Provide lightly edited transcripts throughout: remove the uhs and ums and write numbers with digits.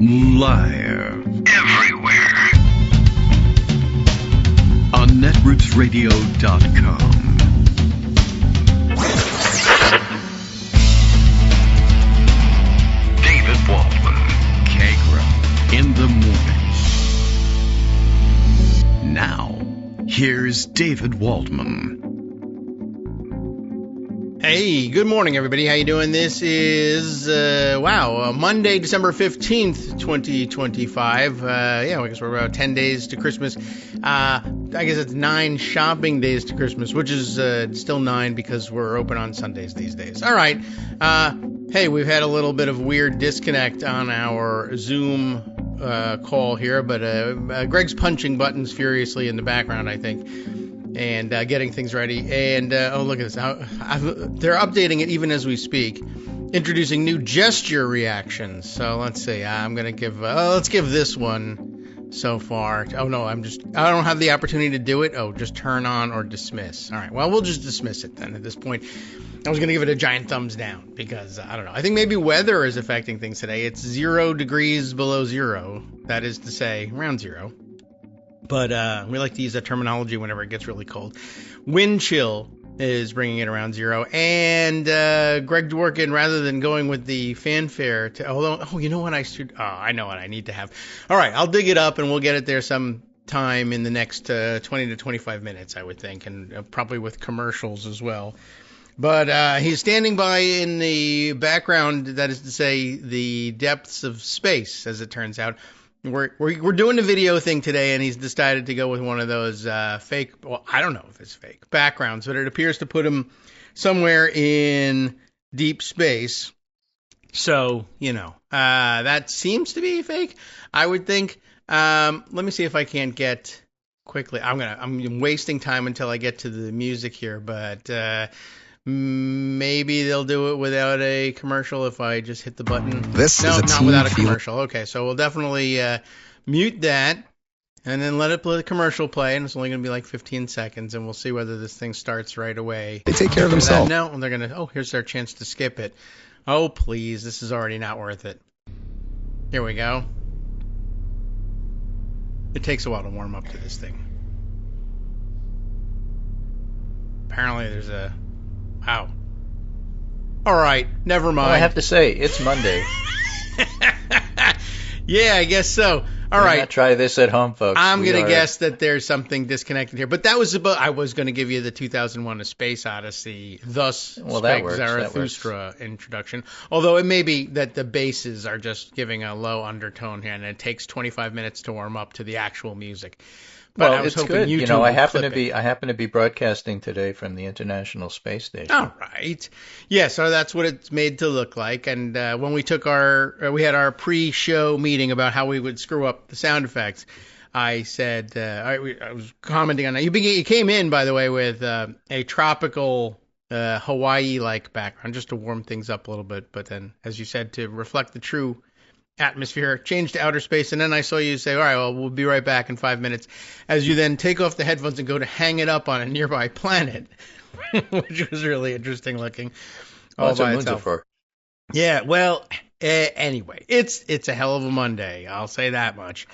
Live. Everywhere. On netrootsradio.com. David Waldman. Kagro. In the morning. Now, here's David Waldman. Hey, good morning, everybody. How you doing? This is, Monday, December 15th, 2025. I guess we're about 10 days to Christmas. I guess it's 9 shopping days to Christmas, which is still 9 because we're open on Sundays these days. All right. Hey, we've had a little bit of weird disconnect on our Zoom call here, but Greg's punching buttons furiously in the background, I think. And getting things ready. And, look at this. They're updating it even as we speak, introducing new gesture reactions. So let's see. I'm going to give, let's give this one so far. Oh, no, I don't have the opportunity to do it. Oh, just turn on or dismiss. All right. Well, we'll just dismiss it then at this point. I was going to give it a giant thumbs down because, I don't know. I think maybe weather is affecting things today. It's 0 degrees below zero. That is to say, around zero. But we like to use that terminology whenever it gets really cold. Wind chill is bringing it around zero. And Greg Dworkin, rather than going with the fanfare, you know what I know what I need to have. All right, I'll dig it up and we'll get it there sometime in the next 20 to 25 minutes, I would think, and probably with commercials as well. But he's standing by in the background, that is to say, the depths of space, as it turns out. We're doing the video thing today, and he's decided to go with one of those fake, well, I don't know if it's fake, backgrounds, but it appears to put him somewhere in deep space. So, that seems to be fake, I would think. Let me see if I can't get quickly. I'm wasting time until I get to the music here, but maybe they'll do it without a commercial if I just hit the button. Not without a commercial. Okay, so we'll definitely mute that and then let the commercial play, and it's only going to be like 15 seconds, and we'll see whether this thing starts right away. They take care of themselves. No, and they're going to, here's their chance to skip it. Oh, please, this is already not worth it. Here we go. It takes a while to warm up to this thing. Apparently there's a... Wow. All right, never mind. Well, I have to say, it's Monday. Yeah, I guess so. All right. Not try this at home, folks. I'm going to guess that there's something disconnected here. But that was I was going to give you the 2001 A Space Odyssey, thus Zarathustra introduction. Although it may be that the basses are just giving a low undertone here, and it takes 25 minutes to warm up to the actual music. But well, it's good. YouTube I happen to be broadcasting today from the International Space Station. All right. Yeah, so that's what it's made to look like. And when we took we had our pre-show meeting about how we would screw up the sound effects, I said, I was commenting on that. You came in, by the way, with a tropical Hawaii-like background, just to warm things up a little bit. But then, as you said, to reflect the true atmosphere, change to outer space, and then I saw you say, all right, well, we'll be right back in 5 minutes, as you then take off the headphones and go to hang it up on a nearby planet, which was really interesting looking. All by itself. Yeah, well, anyway, it's a hell of a Monday, I'll say that much.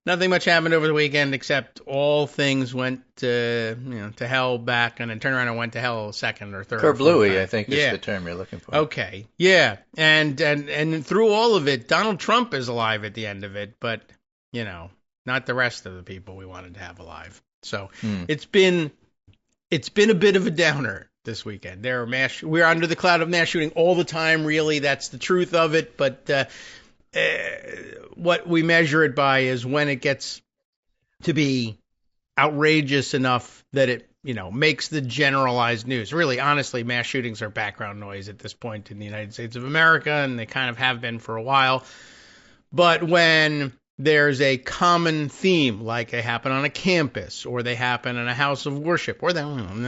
Nothing much happened over the weekend except all things went to hell back and then turned around and went to hell second or third. Kerblooey, I think is the term you're looking for. Okay, yeah, and through all of it, Donald Trump is alive at the end of it, but not the rest of the people we wanted to have alive. So it's been a bit of a downer this weekend. We're under the cloud of mass shooting all the time. Really, that's the truth of it, but. What we measure it by is when it gets to be outrageous enough that it, makes the generalized news. Really, honestly, mass shootings are background noise at this point in the United States of America, and they kind of have been for a while. But when there's a common theme, like they happen on a campus, or they happen in a house of worship, or in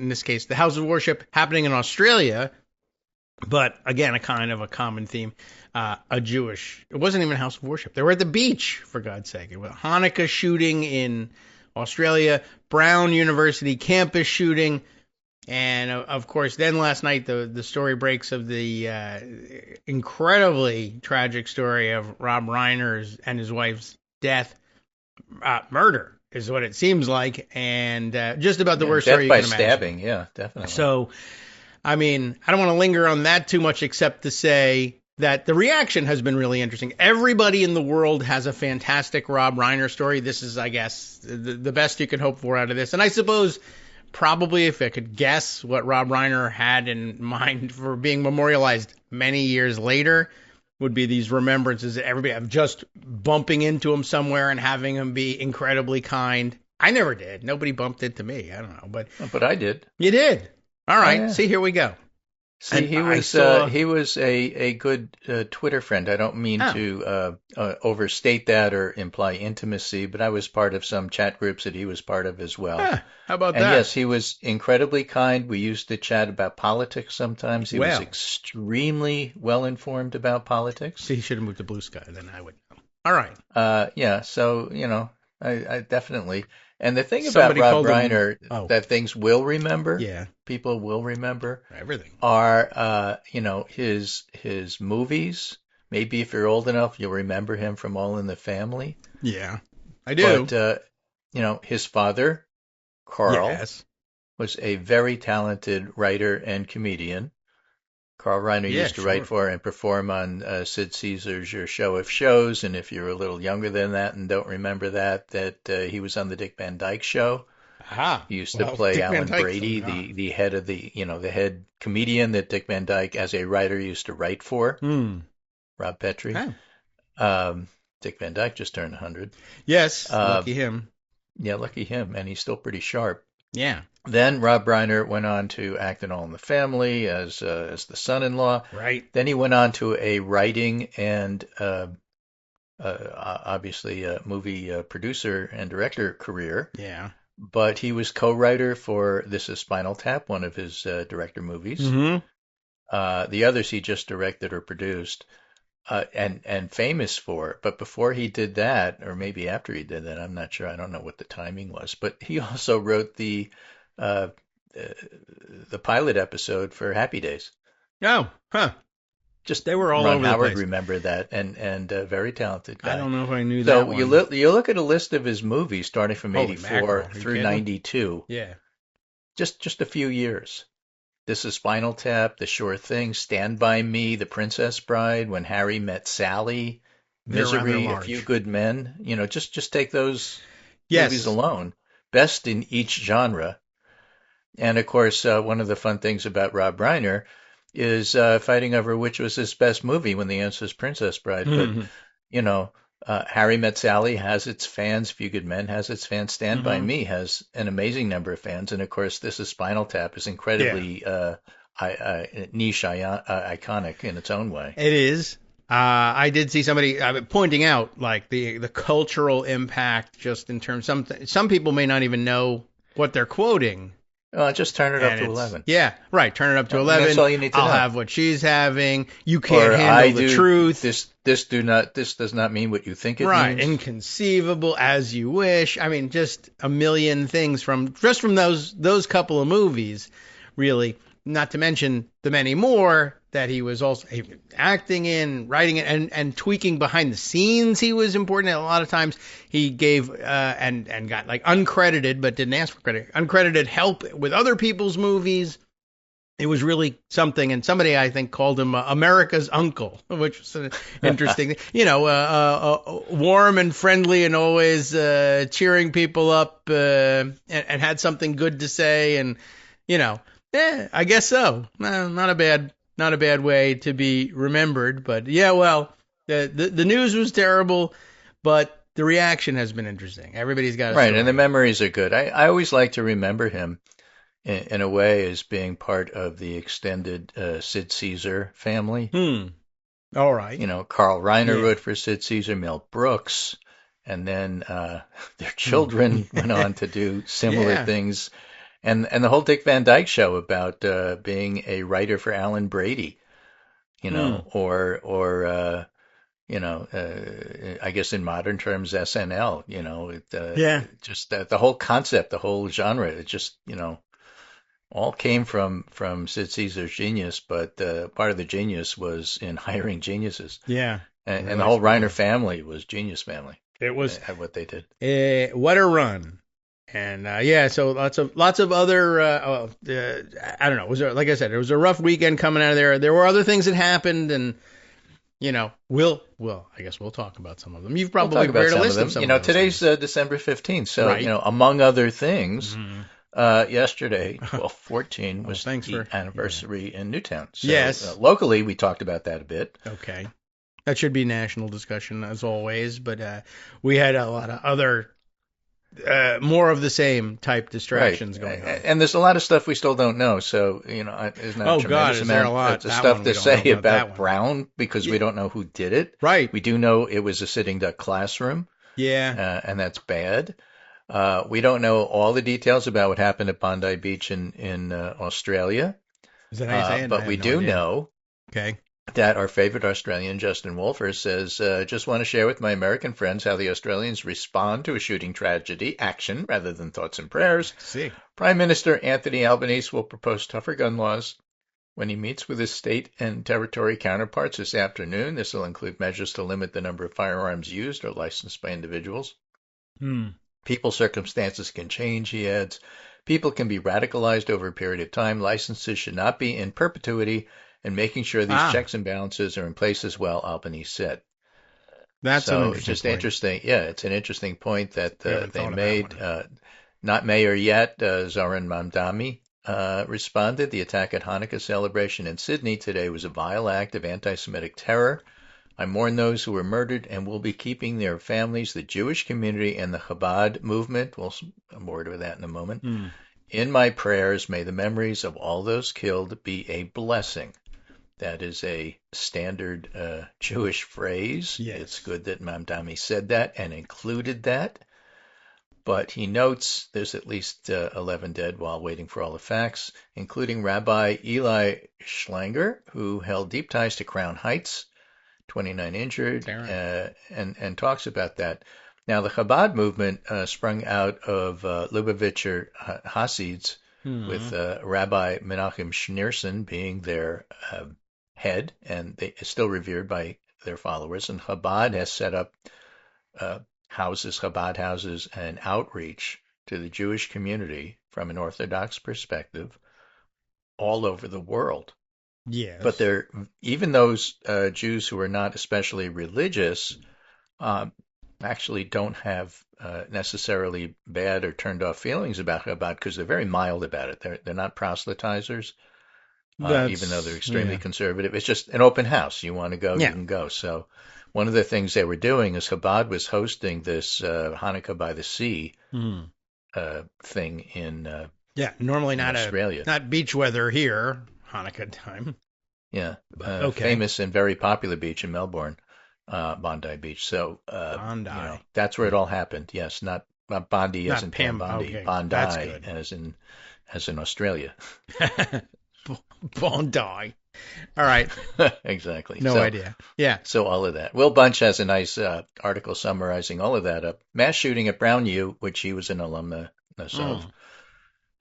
this case, the house of worship happening in Australia, but again, a kind of a common theme. It wasn't even a house of worship. They were at the beach, for God's sake. It was a Hanukkah shooting in Australia, Brown University campus shooting, And of course, then last night the story breaks of the incredibly tragic story of Rob Reiner's and his wife's death, murder is what it seems like, and just about the worst story Death you by can imagine. stabbing, yeah, definitely. So, I mean, I don't want to linger on that too much, except to say that the reaction has been really interesting. Everybody in the world has a fantastic Rob Reiner story. This is, I guess, the best you could hope for out of this. And I suppose probably if I could guess what Rob Reiner had in mind for being memorialized many years later would be these remembrances that everybody have just bumping into him somewhere and having him be incredibly kind. I never did. Nobody bumped into me. I don't know, But I did. you did. All right. Oh, yeah. See, here we go. See, And he I was saw- he was a good Twitter friend. I don't mean to overstate that or imply intimacy, but I was part of some chat groups that he was part of as well. How about And that? yes, he was incredibly kind. We used to chat about politics sometimes. He was Well. extremely well informed about politics. See, he should have moved to Blue Sky. Then I would know. All right. Yeah, so I definitely. And the thing Somebody about Rob called him- Reiner that things will remember, Yeah. people will remember, Everything. are his movies. Maybe if you're old enough, you'll remember him from All in the Family. Yeah. I do. But his father, Carl, Yes. was a very talented writer and comedian. Carl Reiner Yeah, used to write for and perform on Sid Caesar's Your Show of Shows, and if you're a little younger than that and don't remember that he was on the Dick Van Dyke Show. Aha. He used to play Dick Van Alan Dyke's Brady, the head of the head comedian that Dick Van Dyke as a writer used to write for. Rob Petrie. Dick Van Dyke just turned 100. Yes. Lucky him. Yeah, lucky him, and he's still pretty sharp. Yeah. Then Rob Reiner went on to act in All in the Family as the son-in-law. Right. Then he went on to a writing and obviously a movie producer and director career. Yeah. But he was co-writer for This Is Spinal Tap, one of his director movies. Mm-hmm. The others he just directed or produced. And famous for. But before he did that, or maybe after he did that, I'm not sure. I don't know what the timing was. But he also wrote the pilot episode for Happy Days. Oh, huh. Just They were all Ron over the Howard place. remembered that, and a very talented guy. I don't know if I knew that So one. you look at a list of his movies starting from Holy 84 mackerel. Are you through kidding? 92. Yeah. Just a few years. This is Spinal Tap, The Sure Thing, Stand By Me, The Princess Bride, When Harry Met Sally, They're rather Misery, A large. Few Good Men. Just take those Yes. movies alone. Best in each genre. And of course, one of the fun things about Rob Reiner is fighting over which was his best movie when the answer is Princess Bride. Mhm. But Harry Met Sally has its fans. Few Good Men has its fans. Stand By Me has an amazing number of fans. And of course, This is Spinal Tap is incredibly niche, iconic in its own way. It is. I did see somebody pointing out like the cultural impact just in terms some people may not even know what they're quoting. Just turn it up And to it's- 11. Yeah, right. Turn it up to And 11. that's all you need to I'll know. have what she's having. You can't Or handle the truth. This does not mean what you think it Right. means. Inconceivable, as you wish. I mean, just a million things from those couple of movies, really. Not to mention the many more that he was also acting in, writing it, and tweaking behind the scenes. He was important. A lot of times he gave and got like uncredited, but didn't ask for credit. Uncredited help with other people's movies. It was really something, and somebody I think called him America's uncle, which was an interesting. Warm and friendly, and always cheering people up, and had something good to say, and I guess so. Not a bad way to be remembered, but yeah, well, the news was terrible, but the reaction has been interesting. Everybody's got a Right, story. and the memories are good. I always like to remember him in a way as being part of the extended Sid Caesar family. All right. Carl Reiner Yeah. wrote for Sid Caesar, Mel Brooks, and then their children went on to do similar Yeah. things. And the whole Dick Van Dyke Show about being a writer for Alan Brady, or I guess in modern terms SNL, Yeah. just the whole concept, the whole genre, it just all came from Sid Caesar's genius, but part of the genius was in hiring geniuses. Yeah. And Really the whole smart. Reiner family was genius family. It was at what they did. what a run. And so lots of other I don't know. It was like I said, it was a rough weekend coming out of there. There were other things that happened, and I guess we'll talk about some of them. You've probably prepared a list of some of them. Today's December 15th, so Right. Among other things, yesterday, 12/14 was thanks the for- anniversary in Newtown. So, Yes. Locally, we talked about that a bit. Okay. That should be national discussion as always, but we had a lot of other more of the same type distractions going on. And there's a lot of stuff we still don't know. So, isn't that a tremendous is there a amount lot? of That stuff one to we don't say know about that about one. Brown because we don't know who did it. Right. We do know it was a sitting duck classroom, Yeah. and that's bad. We don't know all the details about what happened at Bondi Beach in Australia. Is that how you say it? I But have we no do idea. know Okay. that our favorite Australian, Justin Wolfer, says, just want to share with my American friends how the Australians respond to a shooting tragedy, action rather than thoughts and prayers. See. Prime Minister Anthony Albanese will propose tougher gun laws when he meets with his state and territory counterparts this afternoon. This will include measures to limit the number of firearms used or licensed by individuals. People's circumstances can change, he adds. People can be radicalized over a period of time. Licenses should not be in perpetuity, and making sure these checks and balances are in place as well, Albanese said. That's so an it's interesting just point. interesting. Yeah, it's an interesting point that haven't they thought of made. that Not mayor yet, Zohran Mamdani responded. The attack at Hanukkah celebration in Sydney today was a vile act of anti-Semitic terror. I mourn those who were murdered and will be keeping their families, the Jewish community, and the Chabad movement. We'll more to that in a moment. In my prayers, may the memories of all those killed be a blessing. That is a standard Jewish phrase. Yes. It's good that Mamdani said that and included that. But he notes there's at least 11 dead while waiting for all the facts, including Rabbi Eli Schlanger, who held deep ties to Crown Heights, 29 injured, and talks about that. Now, the Chabad movement sprung out of Lubavitcher Hasids, with Rabbi Menachem Schneerson being their head, and they are still revered by their followers. And Chabad has set up Chabad houses, and outreach to the Jewish community from an Orthodox perspective all over the world. Yes. But even those Jews who are not especially religious actually don't have necessarily bad or turned off feelings about Chabad because they're very mild about it. They're not proselytizers, even though they're extremely conservative. It's just an open house. You want to go, you can go. So one of the things they were doing is Chabad was hosting this Hanukkah by the Sea thing in normally in Australia. Not beach weather here, Hanukkah time. Yeah, famous and very popular beach in Melbourne, Bondi Beach. So Bondi. That's where it all happened. Yes, not Bondi as in Pam Bondi, okay. Bondi That's good. as in Australia. Bondi. All right. Exactly. No idea. Yeah. So all of that. Will Bunch has a nice article summarizing all of that up. Mass shooting at Brown U, which he was an alumnus of.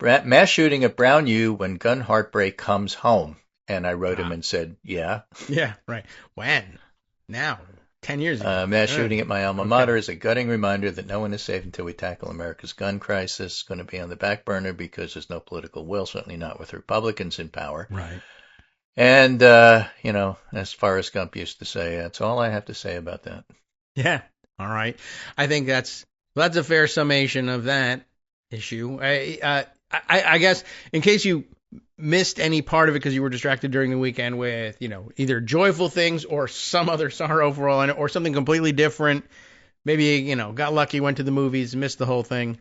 Mass shooting at Brown U when gun heartbreak comes home. And I wrote him and said, yeah. Yeah, right. When? Now. 10 years ago. Mass shooting at my alma mater is a gutting reminder that no one is safe until we tackle America's gun crisis. It's going to be on the back burner because there's no political will, certainly not with Republicans in power. Right. And, as Forrest Gump used to say, that's all I have to say about that. Yeah. All right. I think that's a fair summation of that issue. I guess in case you missed any part of it because you were distracted during the weekend with, either joyful things or some other sorrowful or something completely different. Maybe, got lucky, went to the movies, missed the whole thing,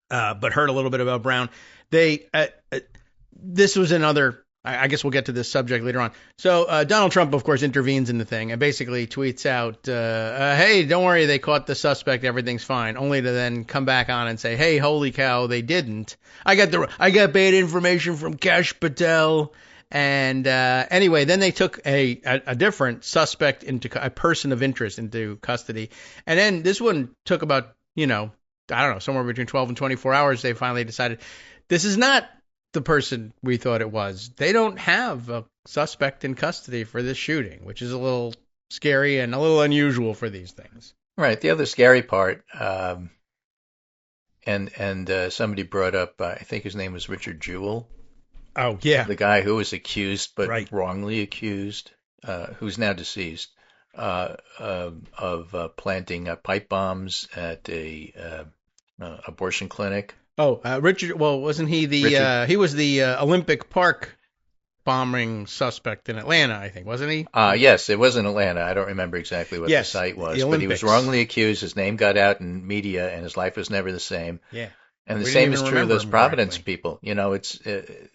but heard a little bit about Brown. This was another, I guess we'll get to this subject later on. So Donald Trump, of course, intervenes in the thing and basically tweets out, hey, don't worry, they caught the suspect, everything's fine, only to then come back on and say, hey, holy cow, they didn't. I got bad information from Kash Patel. And anyway, then they took a different suspect a person of interest into custody. And then this one took about, I don't know, somewhere between 12 and 24 hours. They finally decided this is not the person we thought it was. They don't have a suspect in custody for this shooting, which is a little scary and a little unusual for these things. Right. The other scary part, and somebody brought up, I think his name was Richard Jewell. Oh, yeah. The guy who was accused, but Right. wrongly accused, who's now deceased, of planting pipe bombs at a abortion clinic. Oh, Richard. Well, wasn't he he was the Olympic Park bombing suspect in Atlanta, I think, wasn't he? Yes, it was in Atlanta. I don't remember exactly what the site was, the but he was Olympics. wrongly accused. His name got out in media, and his life was never the same. Yeah. And the We same didn't is even true of those remember him Providence correctly. people. You know, it's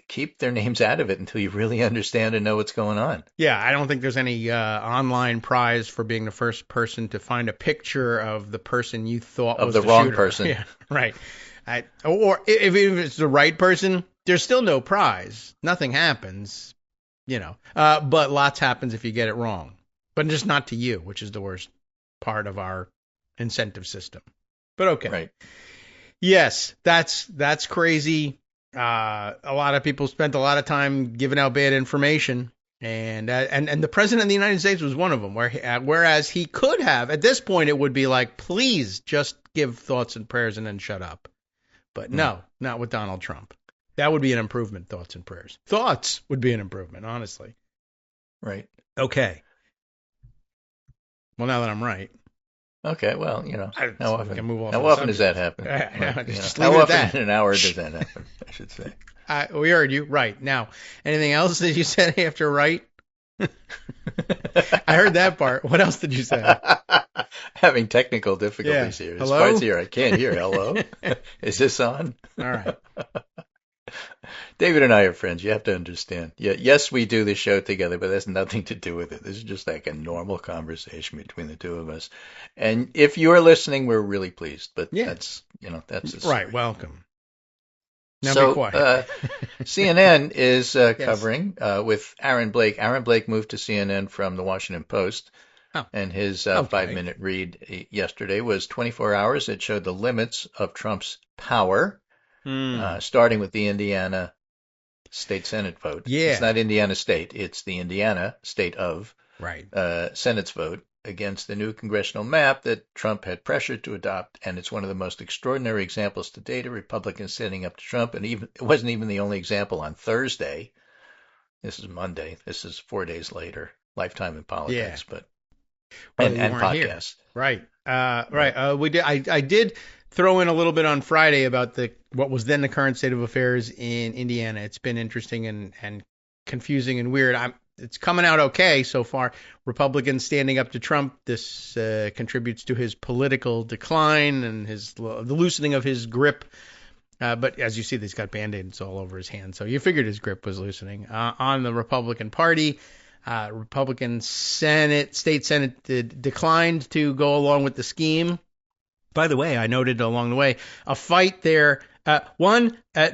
keep their names out of it until you really understand and know what's going on. Yeah, I don't think there's any online prize for being the first person to find a picture of the person you thought Of was the wrong shooter. person. Yeah, right. Or if it's the right person, there's still no prize. Nothing happens, but lots happens if you get it wrong. But just not to you, which is the worst part of our incentive system. But okay. Right. Yes, that's crazy. A lot of people spent a lot of time giving out bad information, and the president of the United States was one of them. Whereas he could have, at this point, it would be like, please just give thoughts and prayers and then shut up. But no, not with Donald Trump. That would be an improvement. Thoughts and prayers. Thoughts would be an improvement, honestly. Right. Okay. Well, now that I'm right. Okay, well, how often, can move off how the often does subject. that happen? Just How leave it at often that. in an hour does that happen, I should say. We heard you. Right. Now, anything else that you said after right? I heard that part. What else did you say? Having technical difficulties here. This Hello? part's here. I can't hear. Hello? Is this on? All right. David and I are friends. You have to understand. Yes, we do this show together, but that's nothing to do with it. This is just like a normal conversation between the two of us. And if you're listening, we're really pleased. But that's the story. Right. Welcome. Now So, be quiet. CNN is covering with Aaron Blake. Aaron Blake moved to CNN from the Washington Post. Oh. And his 5-minute read yesterday was 24 hours. It showed the limits of Trump's power. Starting with the Indiana State Senate vote. Yeah. It's not Indiana State. It's the Indiana State of Right. Senate's vote against the new congressional map that Trump had pressured to adopt. And it's one of the most extraordinary examples to date of Republicans standing up to Trump. And it wasn't even the only example on Thursday. This is Monday. This is 4 days later. Lifetime in politics, and podcasts. Right. Right. We did. I did throw in a little bit on Friday about what was then the current state of affairs in Indiana. It's been interesting and confusing and weird. It's coming out okay so far. Republicans standing up to Trump. This contributes to his political decline and the loosening of his grip. But as you see, he's got Band-Aids all over his hands. So you figured his grip was loosening on the Republican Party. Republican State Senate declined to go along with the scheme. By the way, I noted along the way a fight there.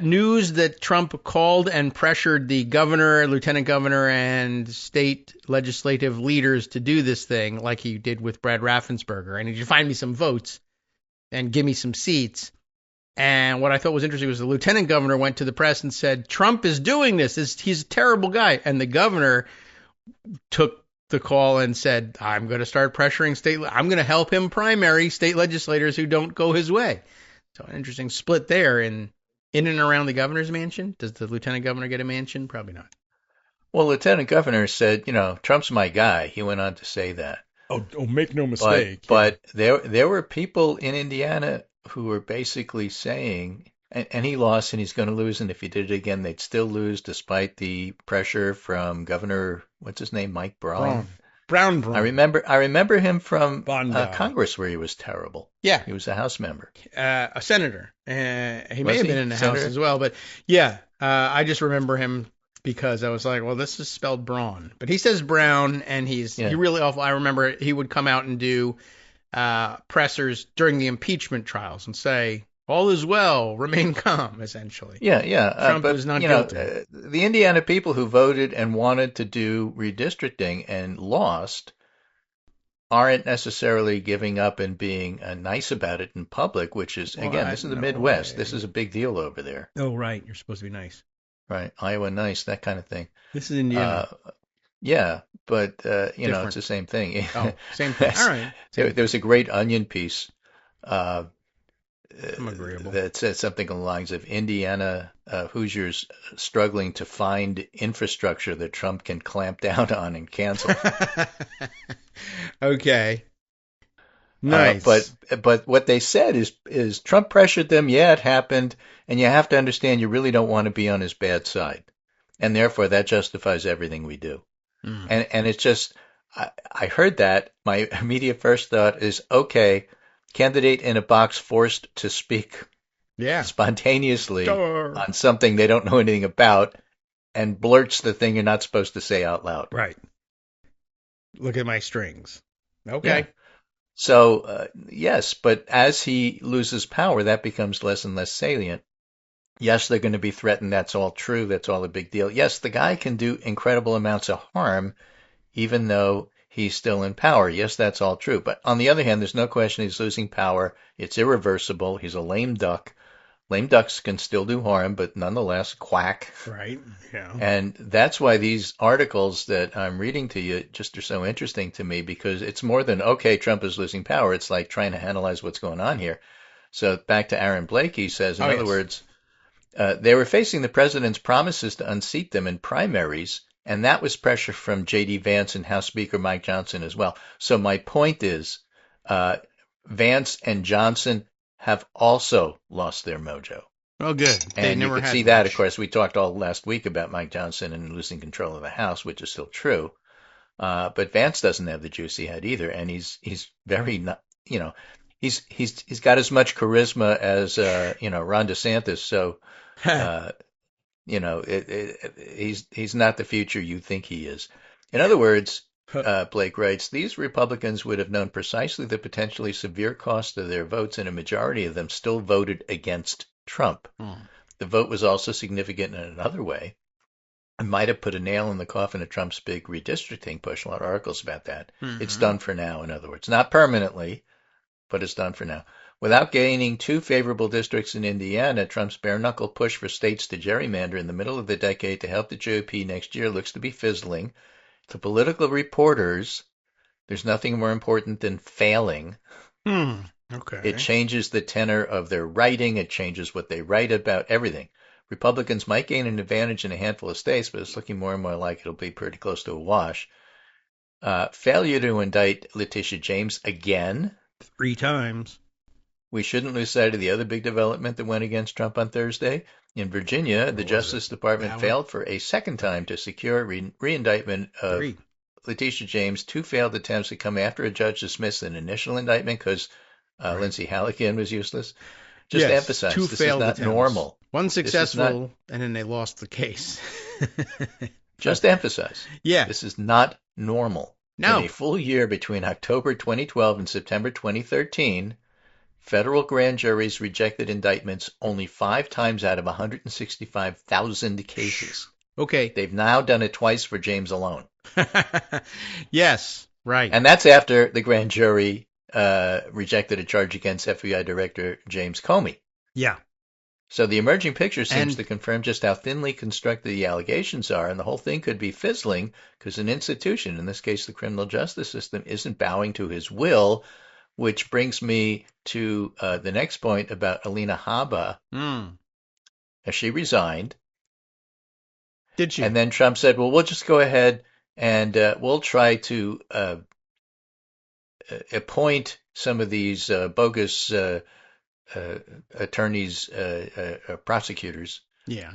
News that Trump called and pressured the governor, lieutenant governor, and state legislative leaders to do this thing like he did with Brad Raffensperger. I need you to find me some votes and give me some seats. And what I thought was interesting was the lieutenant governor went to the press and said, Trump is doing this. He's a terrible guy. And the governor took the call and said, I'm going to start pressuring I'm going to help him primary state legislators who don't go his way. So an interesting split there in and around the governor's mansion. Does the lieutenant governor get a mansion? Probably not. Well, lieutenant governor said, Trump's my guy. He went on to say that. Oh, make no mistake. But there were people in Indiana who were basically saying, and he lost and he's going to lose, and if he did it again, they'd still lose despite the pressure from Governor, what's his name, Mike Braun? Brown. I remember him from Bondi. Congress where he was terrible. Yeah. He was a House member. A senator. He may have been in the House as well, but yeah, I just remember him because I was like, well, this is spelled Braun, but he says Brown, and he's really awful. I remember he would come out and do pressers during the impeachment trials and say, all is well, remain calm, essentially. Yeah. Trump is not guilty. The Indiana people who voted and wanted to do redistricting and lost aren't necessarily giving up and being nice about it in public, which is, again, this is the Midwest. This is a big deal over there. Oh, right. You're supposed to be nice. right. Iowa nice, that kind of thing. This is Indiana. Yeah, but it's Different. the same thing. Oh, same thing. All right. There was a great Onion piece uh, I'm agreeable. that said something along the lines of Indiana Hoosiers struggling to find infrastructure that Trump can clamp down on and cancel. Okay. Nice. But what they said is Trump pressured them. Yeah, it happened, and you have to understand you really don't want to be on his bad side, and therefore that justifies everything we do. And it's just I heard that. My immediate first thought is, okay, candidate in a box forced to speak spontaneously on something they don't know anything about, and blurts the thing you're not supposed to say out loud. Right. Look at my strings. Okay. Yeah. So, yes, but as he loses power, that becomes less and less salient. Yes, they're going to be threatened. That's all true. That's all a big deal. Yes, the guy can do incredible amounts of harm, even though he's still in power. Yes, that's all true. But on the other hand, there's no question he's losing power. It's irreversible. He's a lame duck. Lame ducks can still do harm, but nonetheless, quack. Right. Yeah. And that's why these articles that I'm reading to you just are so interesting to me, because it's more than, okay, Trump is losing power. It's like trying to analyze what's going on here. So back to Aaron Blake, he says, in other words, they were facing the president's promises to unseat them in primaries, and that was pressure from J.D. Vance and House Speaker Mike Johnson as well. So my point is, Vance and Johnson have also lost their mojo. Oh, good. And you could see that, of course. We talked all last week about Mike Johnson and losing control of the House, which is still true. But Vance doesn't have the juice he had either, and he's very not, he's got as much charisma as Ron DeSantis. So he's not the future you think he is. In other words, Blake writes, these Republicans would have known precisely the potentially severe cost of their votes, and a majority of them still voted against Trump. The vote was also significant in another way. It might have put a nail in the coffin of Trump's big redistricting push. A lot of articles about that. It's done for now, in other words. Not permanently, but it's done for now. Without gaining two favorable districts in Indiana, Trump's bare-knuckle push for states to gerrymander in the middle of the decade to help the GOP next year looks to be fizzling. To political reporters, there's nothing more important than failing. Okay. It changes the tenor of their writing. It changes what they write about, everything. Republicans might gain an advantage in a handful of states, but it's looking more and more like it'll be pretty close to a wash. Failure to indict Letitia James again. 3 times. We shouldn't lose sight of the other big development that went against Trump on Thursday. In Virginia, the Justice Department failed for a second time to secure re-indictment of Letitia James. 2 failed attempts to come after a judge dismissed an initial indictment because Lindsay Halligan was useless. Just to emphasize, 2 this failed is not attempts. normal. 1 successful, and then they lost the case. Just to emphasize, this is not normal. No. In a full year between October 2012 and September 2013, federal grand juries rejected indictments only 5 times out of 165,000 cases. Okay. They've now done it twice for James alone. Yes, right. And that's after the grand jury rejected a charge against FBI Director James Comey. Yeah. So the emerging picture seems to confirm just how thinly constructed the allegations are, and the whole thing could be fizzling because an institution, in this case the criminal justice system, isn't bowing to his will, which brings me to the next point about Alina Habba. She resigned. Did she? And then Trump said, well, we'll just go ahead and we'll try to appoint some of these bogus attorneys, prosecutors. Yeah.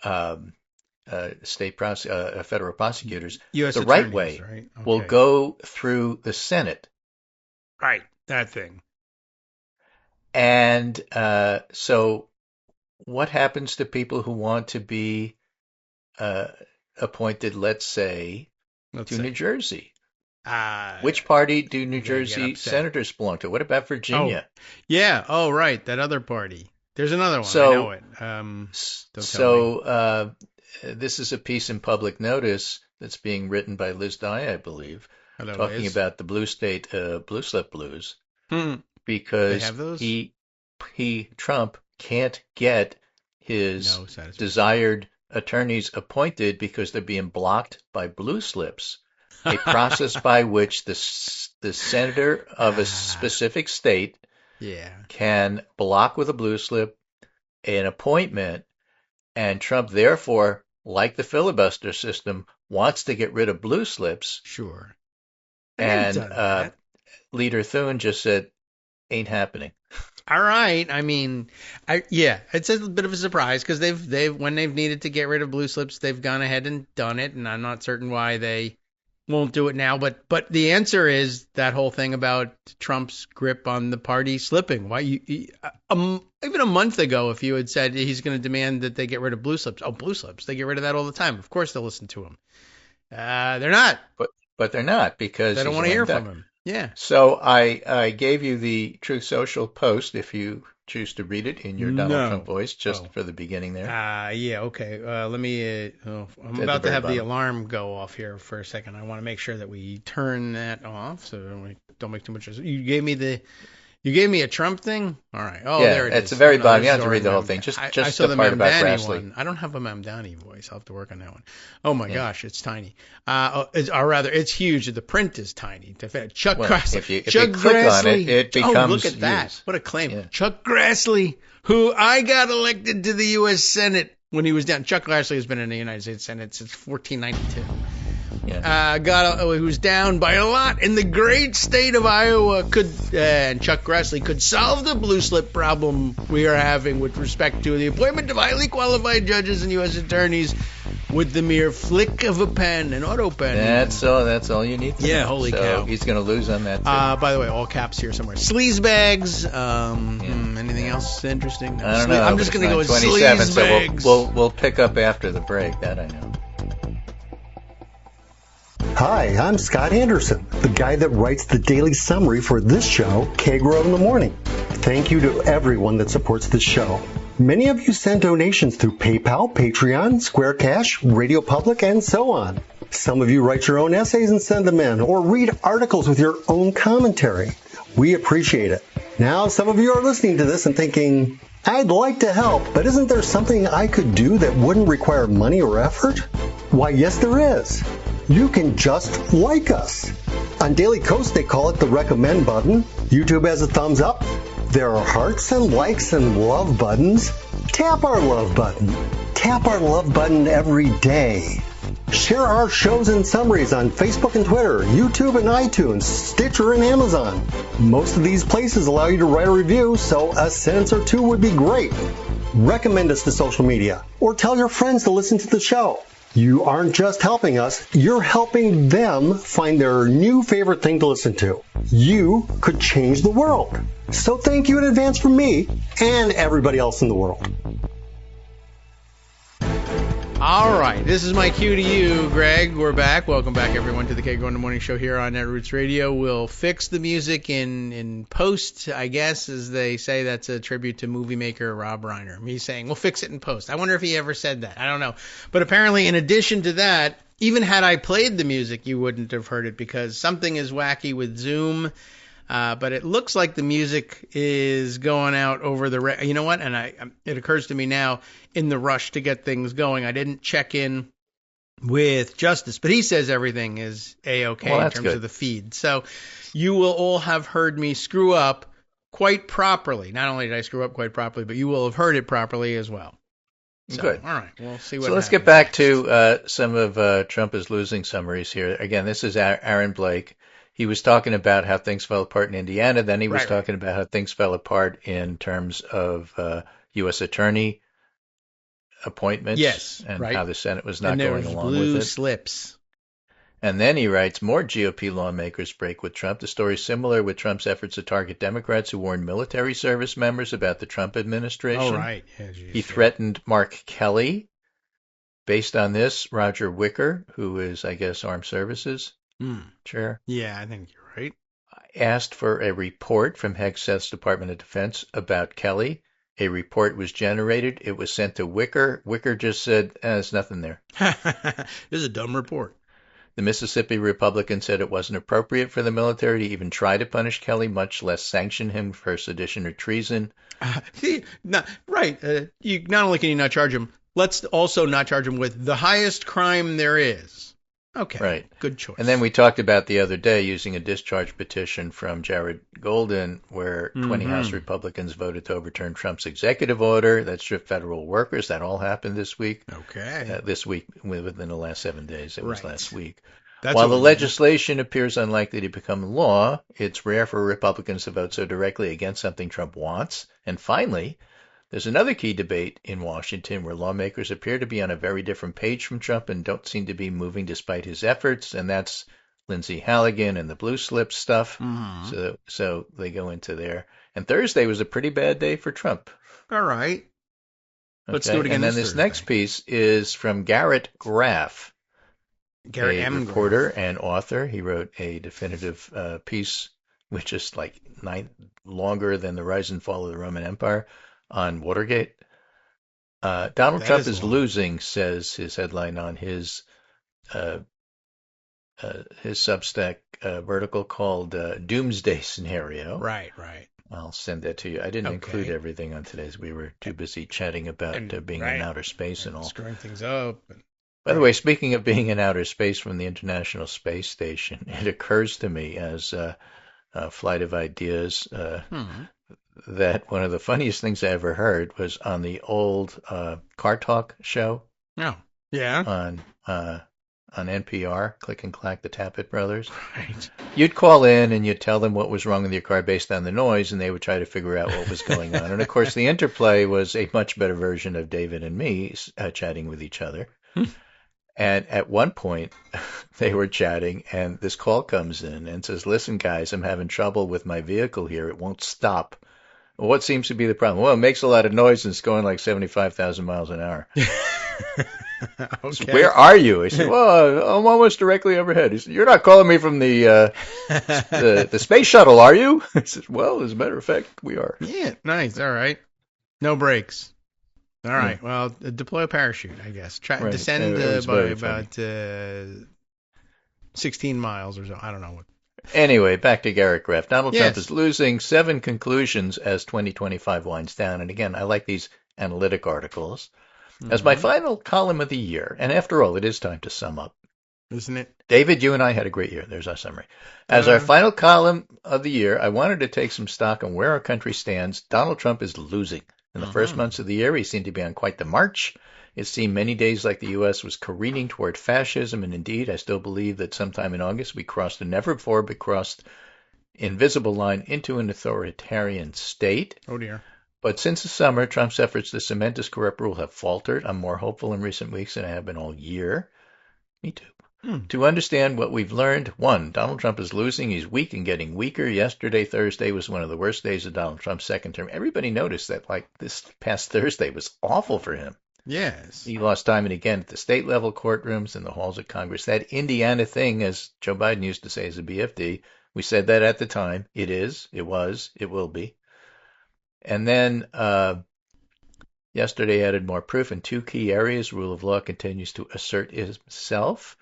Federal prosecutors. US the attorneys, right way right? Okay. will go through the Senate. Right. That thing. And so what happens to people who want to be appointed, let's say, New Jersey? Which party do New Jersey senators belong to? What about Virginia? Oh, yeah. Oh, right. That other party. There's another one. I know it. This is a piece in Public Notice that's being written by Liz Dye, I believe, talking about the blue state blue slip blues, because Trump can't get his desired attorneys appointed because they're being blocked by blue slips, a process by which the senator of a specific state can block with a blue slip an appointment, and Trump therefore, like the filibuster system, wants to get rid of blue slips. Sure. And Leader Thune just said, ain't happening. All right. I mean, it's a bit of a surprise because when they've needed to get rid of blue slips, they've gone ahead and done it, and I'm not certain why they won't do it now. But the answer is that whole thing about Trump's grip on the party slipping. Why even a month ago, if you had said he's going to demand that they get rid of blue slips, blue slips, they get rid of that all the time. Of course they'll listen to him. They're not. But they're not, because they don't want to hear from him. Yeah. So I gave you the Truth Social post, if you choose to read it in your Donald Trump voice, just for the beginning there. Yeah, okay. Let me. I'm about to have the alarm go off here for a second. I want to make sure that we turn that off so we don't make too much. You gave me a Trump thing? All right. Oh, yeah, there it is. It's the very bottom. You don't have to read the whole thing. Just I saw the part about Mamdani Grassley. one. I don't have a Mamdani voice. I'll have to work on that one. Oh my gosh, it's tiny. Or rather, it's huge. The print is tiny. Chuck Grassley. If you click on it, it becomes. Look at that! News. What a claim. Yeah. Chuck Grassley, who I got elected to the U.S. Senate when he was down. Chuck Grassley has been in the United States Senate since 1492. Yeah. He was down by a lot in the great state of Iowa. And Chuck Grassley could solve the blue slip problem we are having with respect to the appointment of highly qualified judges and U.S. attorneys with the mere flick of a pen, an auto pen. That's all you need to know. Holy so cow. He's going to lose on that, too. By the way, all caps here somewhere. Sleazebags. Anything else interesting? No. I don't know. I'm just going to go with 27, sleazebags. So we'll pick up after the break. That I know. Hi, I'm Scott Anderson, the guy that writes the daily summary for this show, Kagro in the Morning. Thank you to everyone that supports this show. Many of you send donations through PayPal, Patreon, Square Cash, Radio Public, and so on. Some of you write your own essays and send them in, or read articles with your own commentary. We appreciate it. Now, some of you are listening to this and thinking, I'd like to help, but isn't there something I could do that wouldn't require money or effort? Why, yes, there is. You can just like us. On Daily Kos, they call it the recommend button. YouTube has a thumbs up. There are hearts and likes and love buttons. Tap our love button. Tap our love button every day. Share our shows and summaries on Facebook and Twitter, YouTube and iTunes, Stitcher and Amazon. Most of these places allow you to write a review, so a sentence or two would be great. Recommend us to social media, or tell your friends to listen to the show. You aren't just helping us, you're helping them find their new favorite thing to listen to. You could change the world. So thank you in advance from me and everybody else in the world. All right, this is my cue to you, Greg. We're back. Welcome back, everyone, to the Kagro in the Morning Show here on Netroots Radio. We'll fix the music in post, I guess, as they say. That's a tribute to movie maker Rob Reiner. Me saying, we'll fix it in post. I wonder if he ever said that. I don't know. But apparently, in addition to that, even had I played the music, you wouldn't have heard it because something is wacky with Zoom. But it looks like the music is going out over the you know what? And it occurs to me now, in the rush to get things going, I didn't check in with Justice, but he says everything is A-OK in terms of the feed. So you will all have heard me screw up quite properly. Not only did I screw up quite properly, but you will have heard it properly as well. So, good. All right. We'll see what So let's happens get back next. to some of Trump is losing summaries here. Again, this is Aaron Blake. He was talking about how things fell apart in Indiana. Then he was talking about how things fell apart in terms of U.S. attorney appointments and how the Senate was not going along with it. Blue slips. And then he writes, more GOP lawmakers break with Trump. The story is similar with Trump's efforts to target Democrats who warned military service members about the Trump administration. Oh, right. Yeah, he threatened Mark Kelly. Based on this, Roger Wicker, who is, I guess, Armed Services chair. Yeah, I think you're right. Asked for a report from Hegseth's Department of Defense about Kelly. A report was generated. It was sent to Wicker. Wicker just said, there's nothing there. This is a dumb report. The Mississippi Republican said it wasn't appropriate for the military to even try to punish Kelly, much less sanction him for sedition or treason. You not only can you not charge him let's also not charge him with the highest crime there is. Okay, Right. good choice. And then we talked about the other day using a discharge petition from Jared Golden, where 20 House Republicans voted to overturn Trump's executive order that stripped federal workers. That all happened this week. Okay. This week, within the last 7 days. It was Right. last week. That's While what the we legislation appears unlikely to become law, it's rare for Republicans to vote so directly against something Trump wants. And finally, there's another key debate in Washington where lawmakers appear to be on a very different page from Trump and don't seem to be moving despite his efforts, and that's Lindsey Halligan and the blue slip stuff. So they go into there. And Thursday was a pretty bad day for Trump. All right. Let's Okay? do it again And then this this Thursday. next piece is from Garrett Graff, Garrett a M. reporter and author. He wrote a definitive piece, which is like longer than the rise and fall of the Roman Empire, on Watergate. Donald That Trump is is long. losing, says his headline on his Substack vertical called Doomsday Scenario. Right. I'll send that to you. I didn't Okay. include everything on today's. We were too busy chatting about being in outer space and all. Screwing things up. By the way, speaking of being in outer space from the International Space Station, it occurs to me as a flight of ideas that one of the funniest things I ever heard was on the old Car Talk show Oh, yeah. on NPR, Click and Clack, the Tappet brothers. Right. You'd call in and you'd tell them what was wrong with your car based on the noise, and they would try to figure out what was going on. And of course, the interplay was a much better version of David and me chatting with each other. And at one point, they were chatting, and this call comes in and says, "Listen, guys, I'm having trouble with my vehicle here. It won't stop." Well, what seems to be the problem? Well, it makes a lot of noise and it's going like 75,000 miles an hour. Okay. So where are you? I said, well, I'm almost directly overhead. He said, you're not calling me from the space shuttle, are you? I said, well, as a matter of fact, we are. Yeah, nice. All right. No brakes. All right. Well, deploy a parachute, I guess. Right. Descend It was by very about 16 miles or so. I don't know what. Anyway, back to Garrett Graff. Donald Trump Yes. is losing 7 conclusions as 2025 winds down. And again, I like these analytic articles. As my final column of the year, and after all, it is time to sum up. Isn't it? David, you and I had a great year. There's our summary. As our final column of the year, I wanted to take some stock on where our country stands. Donald Trump is losing. In the first months of the year, he seemed to be on quite the march. It seemed many days like the U.S. was careening toward fascism, and indeed, I still believe that sometime in August we crossed a never-before-but-crossed invisible line into an authoritarian state. Oh, dear. But since the summer, Trump's efforts to cement his corrupt rule have faltered. I'm more hopeful in recent weeks than I have been all year. Me too. To understand what we've learned, 1, Donald Trump is losing. He's weak and getting weaker. Yesterday, Thursday, was one of the worst days of Donald Trump's second term. Everybody noticed that, like, this past Thursday was awful for him. Yes. He lost time and again at the state-level courtrooms and the halls of Congress. That Indiana thing, as Joe Biden used to say, is a BFD. We said that at the time. It is. It was. It will be. And then yesterday added more proof in 2 key areas. Rule of law continues to assert itself.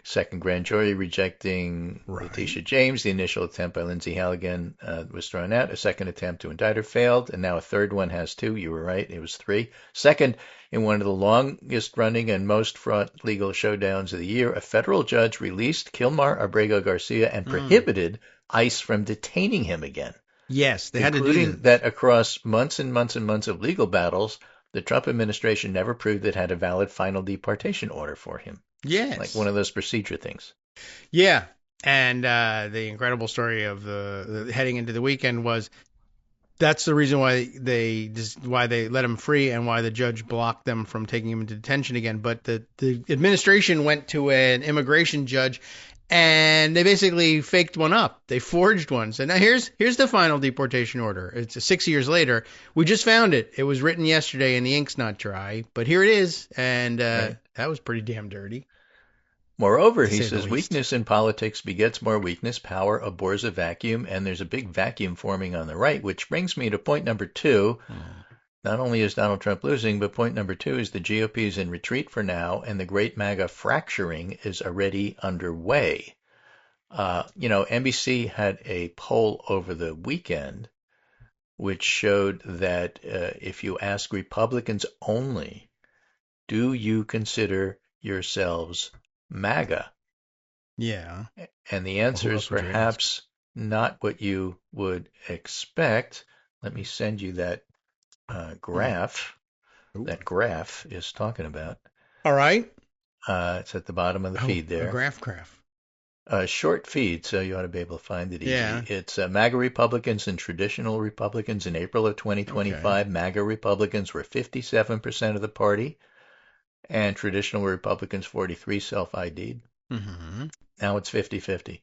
Second grand jury rejecting Letitia James. The initial attempt by Lindsey Halligan was thrown out. A second attempt to indict her failed. And now a third one has 2. You were right. It was 3. Second, in one of the longest running and most fraught legal showdowns of the year, a federal judge released Kilmar Abrego Garcia and prohibited ICE from detaining him again. Yes, they had to do Including that across months and months and months of legal battles, the Trump administration never proved it had a valid final deportation order for him. Yes. Like one of those procedure things. Yeah. And the incredible story of the heading into the weekend was that's the reason why they let him free and why the judge blocked them from taking him into detention again. But the administration went to an immigration judge and they basically faked one up. They forged one. So now here's the final deportation order. It's 6 years later. We just found it. It was written yesterday and the ink's not dry, but here it is. And that was pretty damn dirty. Moreover, he says weakness in politics begets more weakness. Power abhors a vacuum, and there's a big vacuum forming on the right, which brings me to point number 2. Not only is Donald Trump losing, but point number 2 is the GOP is in retreat for now, and the great MAGA fracturing is already underway. NBC had a poll over the weekend which showed that if you ask Republicans only do you consider yourselves MAGA? Yeah. And the answer Who is else would you ask? perhaps not what you would expect. Let me send you that graph. Ooh. That graph is talking about. All right. It's at the bottom of the feed A there. graph. A short feed, so you ought to be able to find it easy. Yeah. It's MAGA Republicans and traditional Republicans. In April of 2025, MAGA Republicans were 57% of the party, and traditional Republicans 43 self-ID'd. Mm-hmm. Now it's 50-50.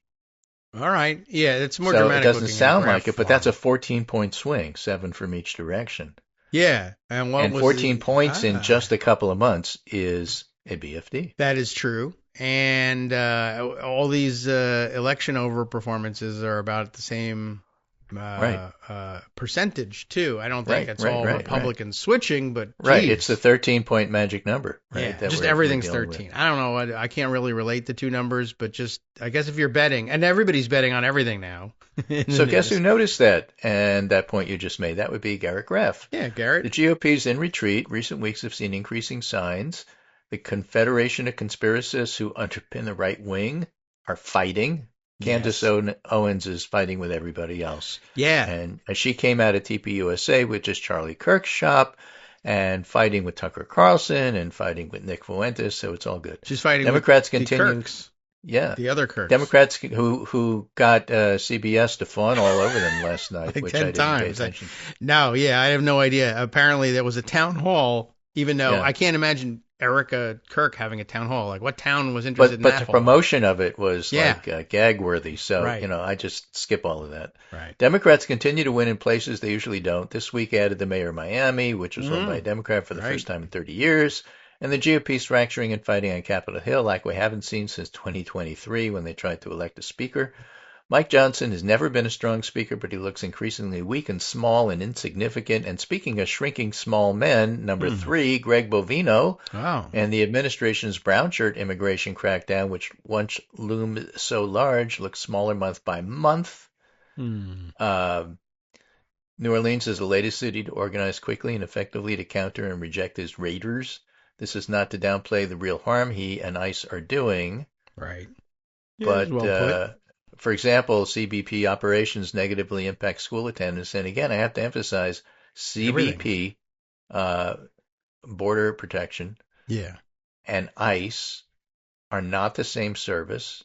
All right. Yeah, it's more So dramatic. it doesn't looking in sound graph like it, but form. that's a 14-point swing, 7 from each direction. Yeah. And what And was 14 the, points in just a couple of months is a BFD. That is true. And all these election over performances are about the same percentage, too. I don't think it's all Republicans switching, but Right. geez. It's the 13-point magic number. Right, Yeah, that just we're everything's dealing 13. with. I don't know. I can't really relate the two numbers, but just I guess if you're betting, and everybody's betting on everything now. So guess who noticed that? And that point you just made, that would be Garrett Graff. Yeah, Garrett. The GOP's in retreat. Recent weeks have seen increasing signs. The Confederation of conspiracists who underpin the right wing are fighting. Candace Owens is fighting with everybody else. Yeah. And she came out of TPUSA, which is Charlie Kirk's shop, and fighting with Tucker Carlson and fighting with Nick Fuentes, so it's all good. She's fighting Democrats with continue. the Kirks. Yeah. The other Kirks. Democrats who got CBS to fawn all over them last night, like which 10 I didn't times. pay attention. No, yeah, I have no idea. Apparently there was a town hall, even though I can't imagine Erica Kirk having a town hall. Like, what town was interested in that? But the promotion of it was like gag worthy. So, right. I just skip all of that. Right. Democrats continue to win in places they usually don't. This week added the mayor of Miami, which was won by a Democrat for the first time in 30 years. And the GOP's fracturing and fighting on Capitol Hill like we haven't seen since 2023 when they tried to elect a speaker. Mike Johnson has never been a strong speaker, but he looks increasingly weak and small and insignificant. And speaking of shrinking small men, number 3, Greg Bovino, and the administration's brown shirt immigration crackdown, which once loomed so large, looks smaller month by month. New Orleans is the latest city to organize quickly and effectively to counter and reject his raiders. This is not to downplay the real harm he and ICE are doing. Right. But for example, CBP operations negatively impact school attendance. And again, I have to emphasize CBP, Border Protection, and ICE are not the same service.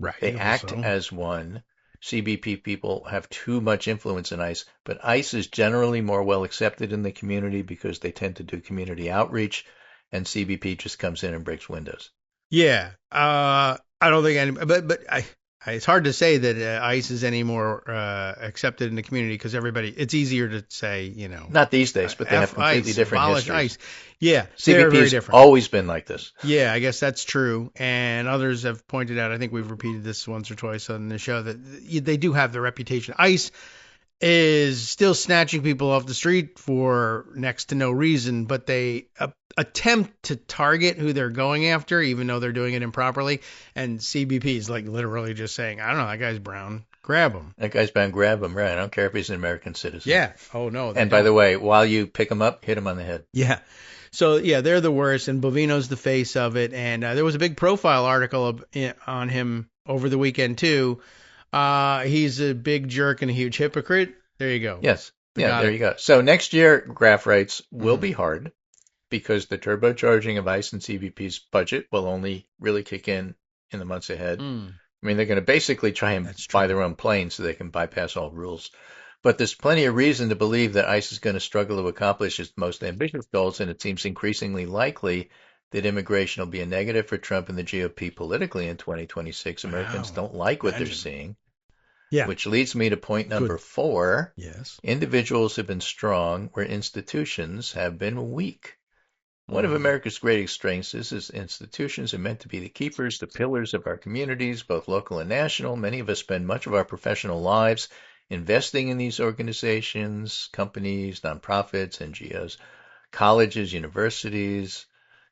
Right. They act as one. CBP people have too much influence in ICE, but ICE is generally more well accepted in the community because they tend to do community outreach, and CBP just comes in and breaks windows. Yeah. I don't think but it's hard to say that ICE is any more accepted in the community because it's easier to say, Not these days, but they have completely different histories. ICE. Yeah, CBP's very different. Always been like this. Yeah, I guess that's true. And others have pointed out, I think we've repeated this once or twice on the show, that they do have the reputation. ICE is still snatching people off the street for next to no reason, but they attempt to target who they're going after, even though they're doing it improperly. And CBP is like literally just saying, I don't know, that guy's brown, grab him. That guy's brown, grab him, right? I don't care if he's an American citizen. Yeah. Oh, no. And by the way, while you pick him up, hit him on the head. Yeah. So, yeah, they're the worst, and Bovino's the face of it. And there was a big profile article on him over the weekend, too. He's a big jerk and a huge hypocrite. There you go. Yes. There you go. So next year, Graph writes, will be hard because the turbocharging of ICE and CBP's budget will only really kick in the months ahead. I mean, they're going to basically try and buy their own plane so they can bypass all rules. But there's plenty of reason to believe that ICE is going to struggle to accomplish its most ambitious goals, and it seems increasingly likely that immigration will be a negative for Trump and the GOP politically in 2026. Americans don't like what they're seeing. Yeah. Which leads me to point number 4. Yes. Individuals have been strong where institutions have been weak. One of America's greatest strengths is institutions are meant to be the keepers, the pillars of our communities, both local and national. Many of us spend much of our professional lives investing in these organizations, companies, nonprofits, NGOs, colleges, universities.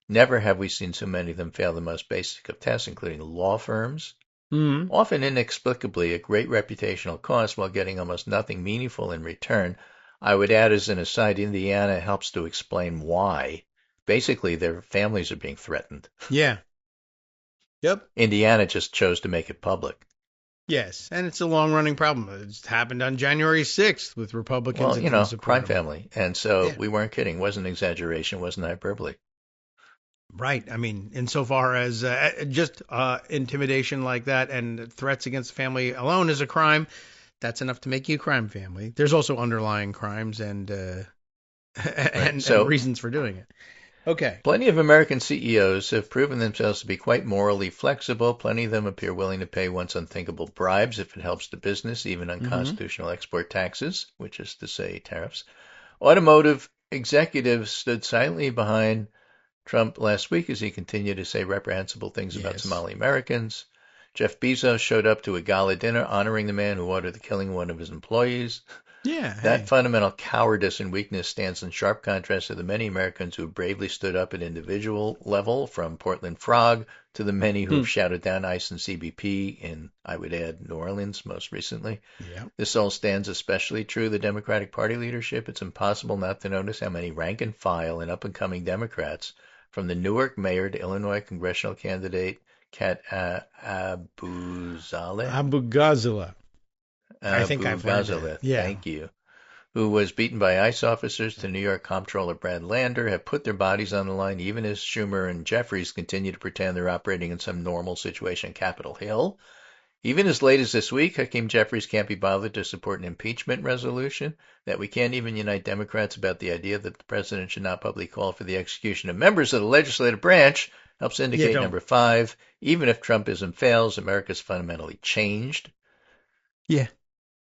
Never have we seen so many of them fail the most basic of tests, including law firms, often inexplicably at great reputational cost while getting almost nothing meaningful in return. I would add as an aside, Indiana helps to explain why. basically their families are being threatened. Yeah. Yep. Indiana just chose to make it public. Yes, and it's a long-running problem. It's happened on January 6th with Republicans Well, that you didn't know, support crime him. family. And so Yeah. we weren't kidding. It wasn't exaggeration. It wasn't hyperbole. Right. I mean, insofar as just intimidation like that and threats against the family alone is a crime, that's enough to make you a crime family. There's also underlying crimes and and reasons for doing it. Okay. Plenty of American CEOs have proven themselves to be quite morally flexible. Plenty of them appear willing to pay once unthinkable bribes if it helps the business, even unconstitutional export taxes, which is to say tariffs. Automotive executives stood silently behind Trump last week as he continued to say reprehensible things about Somali Americans. Jeff Bezos showed up to a gala dinner honoring the man who ordered the killing of one of his employees. Yeah. That fundamental cowardice and weakness stands in sharp contrast to the many Americans who bravely stood up at individual level, from Portland Frog to the many who have shouted down ICE and CBP in, I would add, New Orleans most recently. Yeah. This all stands especially true of the Democratic Party leadership. It's impossible not to notice how many rank and file and up-and-coming Democrats, from the Newark mayor to Illinois congressional candidate Kat Abu-Ghazala. I think I've heard it. Yeah. Thank you. Who was beaten by ICE officers, to New York Comptroller Brad Lander, have put their bodies on the line, even as Schumer and Jeffries continue to pretend they're operating in some normal situation on Capitol Hill. Even as late as this week, Hakeem Jeffries can't be bothered to support an impeachment resolution, that we can't even unite Democrats about the idea that the president should not publicly call for the execution of members of the legislative branch, helps indicate number 5. Even if Trumpism fails, America's fundamentally changed. Yeah.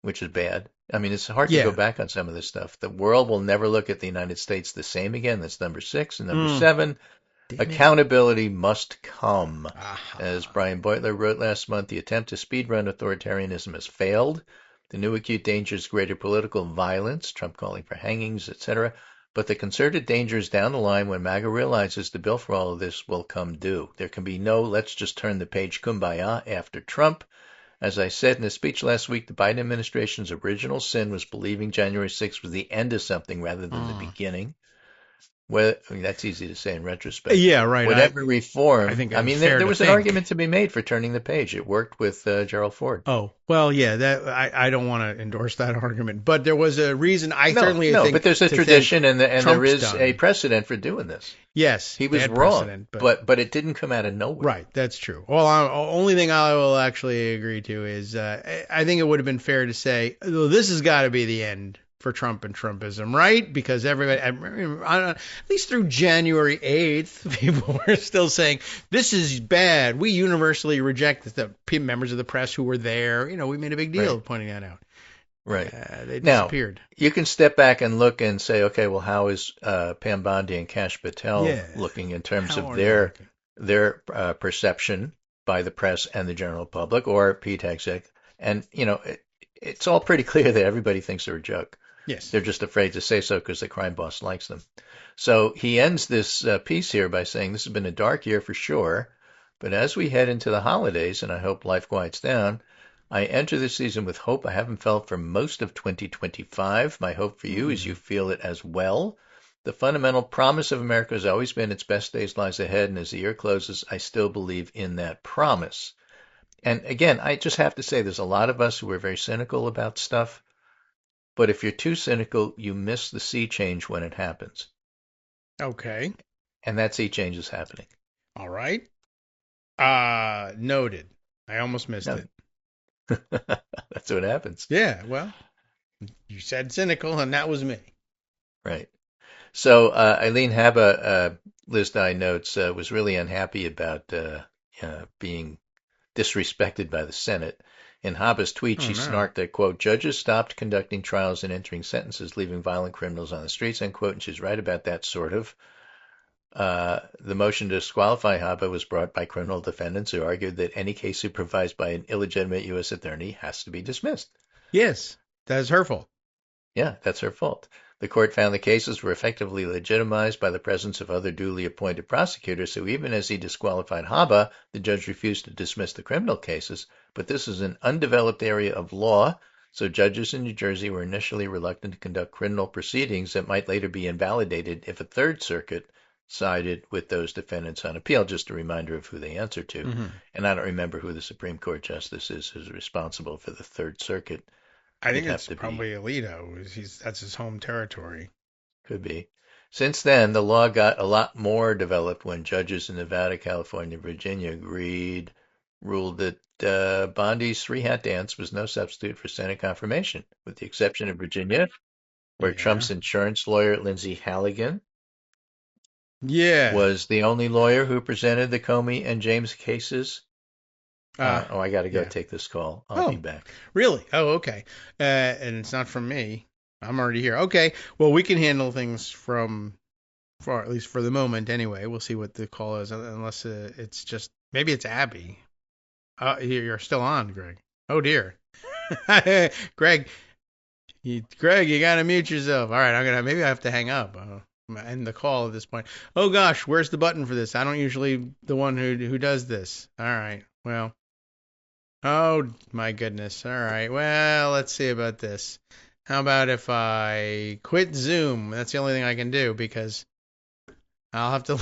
Which is bad. I mean, it's hard to go back on some of this stuff. The world will never look at the United States the same again. That's number 6. And number 7, accountability must come. As Brian Beutler wrote last month, the attempt to speedrun authoritarianism has failed. The new acute danger is greater political violence, Trump calling for hangings, etc. But the concerted dangers down the line when MAGA realizes the bill for all of this will come due. There can be no let's just turn the page kumbaya after Trump. As I said in a speech last week, the Biden administration's original sin was believing January 6th was the end of something rather than the beginning. Well, I mean, that's easy to say in retrospect. Yeah, right. Whatever reform. I mean, there was an argument to be made for turning the page. It worked with Gerald Ford. Oh, well, yeah. That I don't want to endorse that argument, but there was a reason. No, but there's a tradition, and there is a precedent for doing this. Yes, he was wrong, but it didn't come out of nowhere. Right, that's true. Well, only thing I will actually agree to is I think it would have been fair to say, well, this has got to be the end for Trump and Trumpism, right? Because everybody, at least through January 8th, people were still saying, this is bad. We universally reject the members of the press who were there. You know, we made a big deal of pointing that out. Right. They disappeared. Now, you can step back and look and say, okay, well, how is Pam Bondi and Kash Patel looking in terms of their perception by the press and the general public, or Pete Hegseth? And, you know, it's all pretty clear that everybody thinks they're a joke. Yes. They're just afraid to say so because the crime boss likes them. So he ends this piece here by saying this has been a dark year for sure, but as we head into the holidays, and I hope life quiets down, I enter this season with hope I haven't felt for most of 2025. My hope for you is you feel it as well. The fundamental promise of America has always been its best days lies ahead, and as the year closes, I still believe in that promise. And again, I just have to say there's a lot of us who are very cynical about stuff. But if you're too cynical, you miss the sea change when it happens. Okay. And that sea change is happening. All right. Noted. I almost missed it. That's what happens. Yeah, well, you said cynical, and that was me. Right. So Eileen Habba, Liz Dye notes, was really unhappy about being disrespected by the Senate. In Habba's tweet, she snarked that, quote, judges stopped conducting trials and entering sentences, leaving violent criminals on the streets, end quote, and she's right about that, sort of. The motion to disqualify Habba was brought by criminal defendants who argued that any case supervised by an illegitimate U.S. attorney has to be dismissed. Yes, that's her fault. Yeah, that's her fault. The court found the cases were effectively legitimized by the presence of other duly appointed prosecutors, so even as he disqualified Habba, the judge refused to dismiss the criminal cases. But this is an undeveloped area of law, so judges in New Jersey were initially reluctant to conduct criminal proceedings that might later be invalidated if a Third Circuit sided with those defendants on appeal. Just a reminder of who they answer to. Mm-hmm. And I don't remember who the Supreme Court justice is who's responsible for the Third Circuit. I think it's probably Alito. That's his home territory. Could be. Since then, the law got a lot more developed when judges in Nevada, California, and Virginia ruled that Bondi's three-hat dance was no substitute for Senate confirmation, with the exception of Virginia, where Trump's insurance lawyer, Lindsay Halligan, was the only lawyer who presented the Comey and James cases. I got to go take this call. I'll be back. Really? Oh, okay. And it's not from me. I'm already here. Okay. Well, we can handle things at least for the moment anyway. We'll see what the call is, unless it's just, maybe it's Abby. You're still on, Greg. Oh, dear. Greg, you got to mute yourself. All right. Maybe I have to hang up. I'm gonna end the call at this point. Oh, gosh. Where's the button for this? I don't usually the one who does this. All right. Well. Oh, my goodness. All right. Well, let's see about this. How about if I quit Zoom? That's the only thing I can do because I'll have to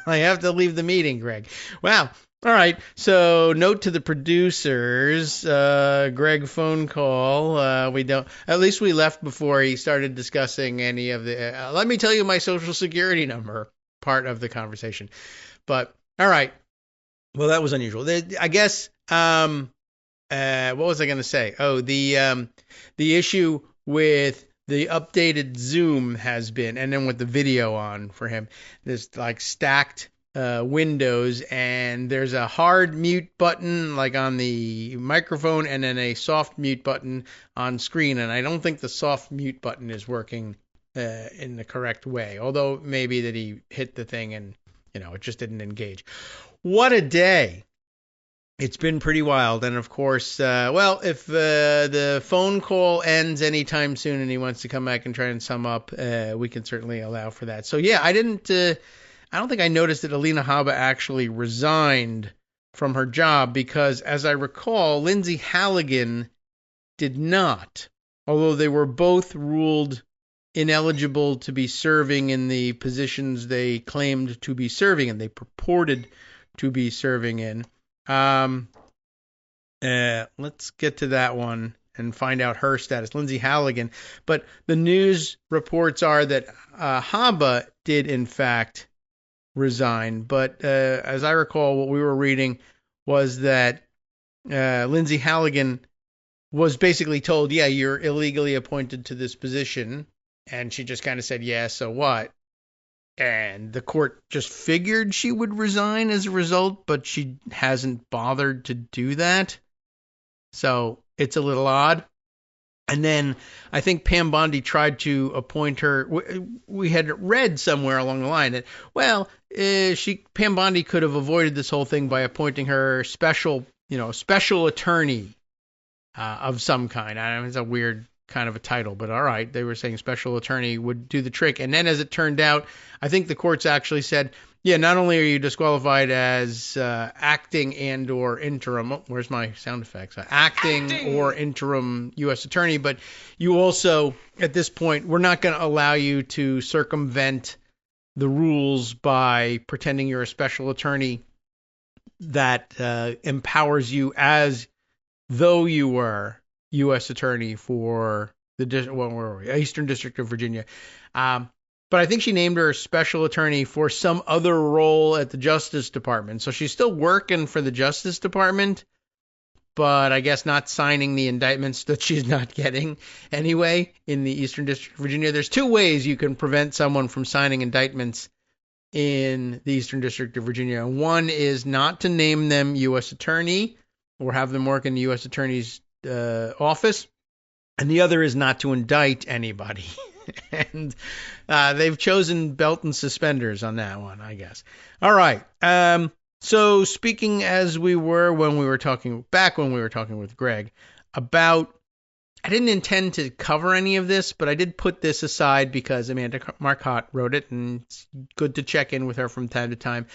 I have to leave the meeting, Greg. Wow. All right. So note to the producers, Greg phone call. At least we left before he started discussing any of the, let me tell you my social security number part of the conversation. But all right. Well, that was unusual. I guess, what was I going to say? Oh, the issue with the updated Zoom has been, and then with the video on for him, there's like stacked windows, and there's a hard mute button like on the microphone, and then a soft mute button on screen. And I don't think the soft mute button is working in the correct way, although maybe that he hit the thing and it just didn't engage. What a day. It's been pretty wild. And of course, if the phone call ends anytime soon and he wants to come back and try and sum up, we can certainly allow for that. So yeah, I don't think I noticed that Alina Habba actually resigned from her job because, as I recall, Lindsay Halligan did not, although they were both ruled ineligible to be serving in the positions they claimed to be serving in. They purported to be serving in. Let's get to that one and find out her status, Lindsay Halligan. But the news reports are that Habba did in fact resign. But as I recall, what we were reading was that Lindsay Halligan was basically told, yeah, you're illegally appointed to this position. And she just kind of said, yeah, so what? And the court just figured she would resign as a result, but she hasn't bothered to do that. So it's a little odd. And then I think Pam Bondi tried to appoint her. We had read somewhere along the line that, Pam Bondi could have avoided this whole thing by appointing her special attorney of some kind. I know it's a weird kind of a title, but all right, they were saying special attorney would do the trick. And then as it turned out, I think the courts actually said, yeah, not only are you disqualified as acting and or interim, where's my sound effects? Acting or interim U.S. attorney, but you also, at this point, we're not going to allow you to circumvent the rules by pretending you're a special attorney that empowers you as though you were U.S. attorney for the Eastern District of Virginia. But I think she named her special attorney for some other role at the Justice Department. So she's still working for the Justice Department, but I guess not signing the indictments that she's not getting anyway in the Eastern District of Virginia. There's two ways you can prevent someone from signing indictments in the Eastern District of Virginia. One is not to name them U.S. attorney or have them work in the U.S. attorney's office, and the other is not to indict anybody. And they've chosen belt and suspenders on that one, I guess. All right. So speaking as we were when we were talking with Greg about, I didn't intend to cover any of this, but I did put this aside because Amanda Marcotte wrote it, and it's good to check in with her from time to time.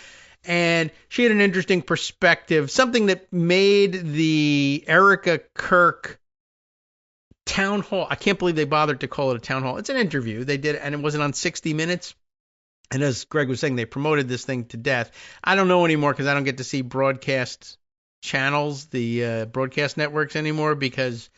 And she had an interesting perspective, something that made the Erica Kirk town hall. I can't believe they bothered to call it a town hall. It's an interview they did, and it wasn't on 60 Minutes. And as Greg was saying, they promoted this thing to death. I don't know anymore because I don't get to see broadcast channels, the broadcast networks anymore because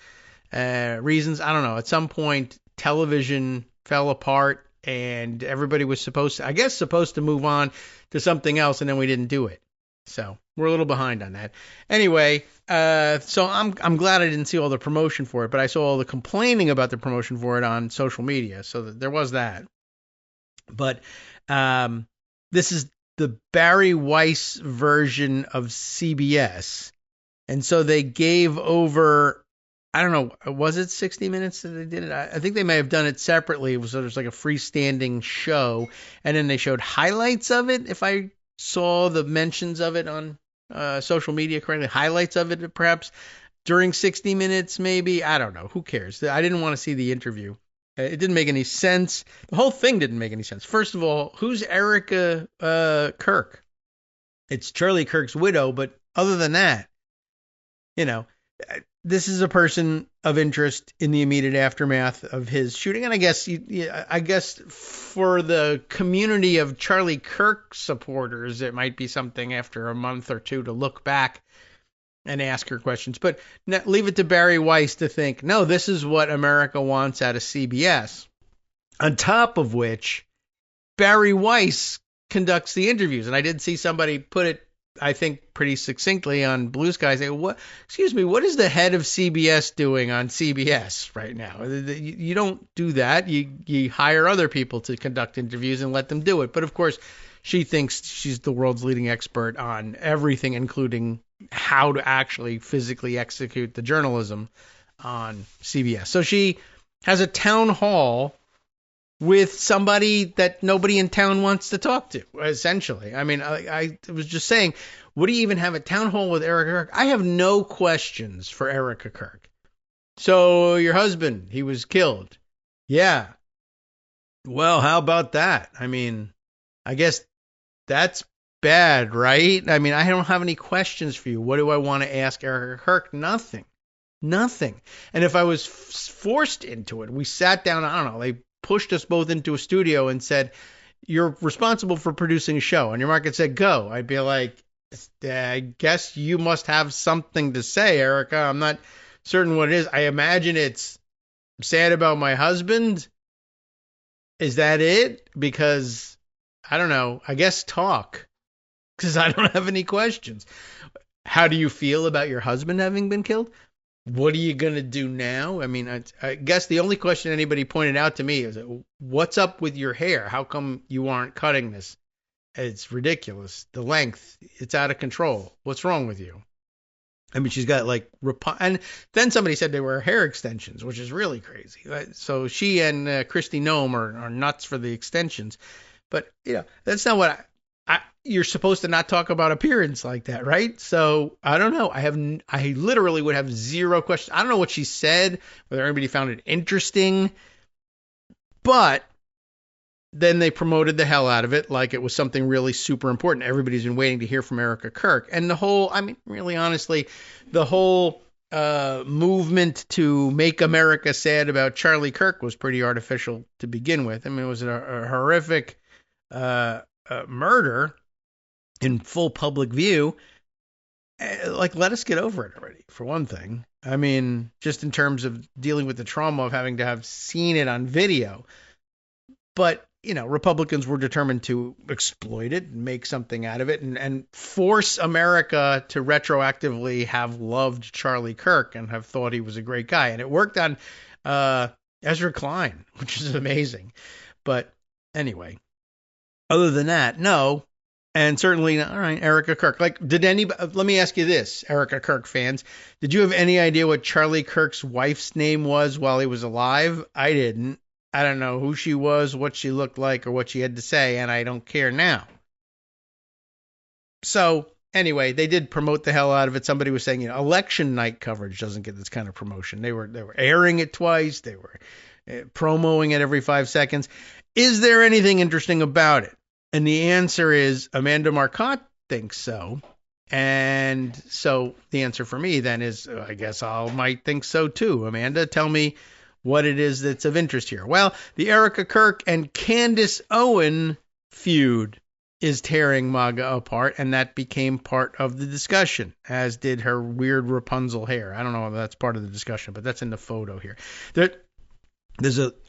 reasons. I don't know. At some point, television fell apart and everybody was supposed to move on to something else, and then we didn't do it. So we're a little behind on that. Anyway, so I'm glad I didn't see all the promotion for it, but I saw all the complaining about the promotion for it on social media. So there was that. But this is the Barry Weiss version of CBS. And so they gave over, I don't know, was it 60 Minutes that they did it? I think they may have done it separately. It was sort of like a freestanding show. And then they showed highlights of it, if I saw the mentions of it on social media correctly. Highlights of it, perhaps, during 60 Minutes, maybe. I don't know. Who cares? I didn't want to see the interview. It didn't make any sense. The whole thing didn't make any sense. First of all, who's Erica Kirk? It's Charlie Kirk's widow, but other than that, this is a person of interest in the immediate aftermath of his shooting. And I guess for the community of Charlie Kirk supporters, it might be something after a month or two to look back and ask her questions. But leave it to Barry Weiss to think, no, this is what America wants out of CBS. On top of which, Barry Weiss conducts the interviews. And I did see somebody put it, I think, pretty succinctly on Blue Sky. Say, what is the head of CBS doing on CBS right now? You don't do that. You hire other people to conduct interviews and let them do it. But of course, she thinks she's the world's leading expert on everything, including how to actually physically execute the journalism on CBS. So she has a town hall with somebody that nobody in town wants to talk to, essentially. I mean, I was just saying, what do you even have a town hall with Erica Kirk? I have no questions for Erica Kirk. So your husband, he was killed. Yeah. Well, how about that? I mean, I guess that's bad, right? I mean, I don't have any questions for you. What do I want to ask Erica Kirk? Nothing. And if I was forced into it, we sat down, I don't know, they pushed us both into a studio and said, you're responsible for producing a show. And your market said, go. I'd be like, I guess you must have something to say, Erica. I'm not certain what it is. I imagine it's sad about my husband. Is that it? Because, I don't know, I guess talk. Because I don't have any questions. How do you feel about your husband having been killed? What are you going to do now? I mean, I guess the only question anybody pointed out to me is, what's up with your hair? How come you aren't cutting this? It's ridiculous. The length, it's out of control. What's wrong with you? I mean, she's got like, and then somebody said they were hair extensions, which is really crazy. So she and Christy Nome are nuts for the extensions. But, that's not what you're supposed to not talk about appearance like that, right? So I don't know. I literally would have zero questions. I don't know what she said, whether anybody found it interesting, but then they promoted the hell out of it like it was something really super important. Everybody's been waiting to hear from Erica Kirk. And really honestly, the whole movement to make America sad about Charlie Kirk was pretty artificial to begin with. I mean, it was a horrific murder in full public view. Like, let us get over it already, for one thing. I mean, just in terms of dealing with the trauma of having to have seen it on video. But, Republicans were determined to exploit it and make something out of it and force America to retroactively have loved Charlie Kirk and have thought he was a great guy. And it worked on Ezra Klein, which is amazing. But anyway, other than that, no. And certainly, all right, Erica Kirk. Like, let me ask you this, Erica Kirk fans. Did you have any idea what Charlie Kirk's wife's name was while he was alive? I didn't. I don't know who she was, what she looked like, or what she had to say, and I don't care now. So, anyway, they did promote the hell out of it. Somebody was saying, election night coverage doesn't get this kind of promotion. They were airing it twice. They were promoting it every 5 seconds. Is there anything interesting about it? And the answer is Amanda Marcotte thinks so. And so the answer for me then is, I guess I might think so too. Amanda, tell me what it is that's of interest here. Well, the Erica Kirk and Candace Owen feud is tearing MAGA apart, and that became part of the discussion, as did her weird Rapunzel hair. I don't know if that's part of the discussion, but that's in the photo here.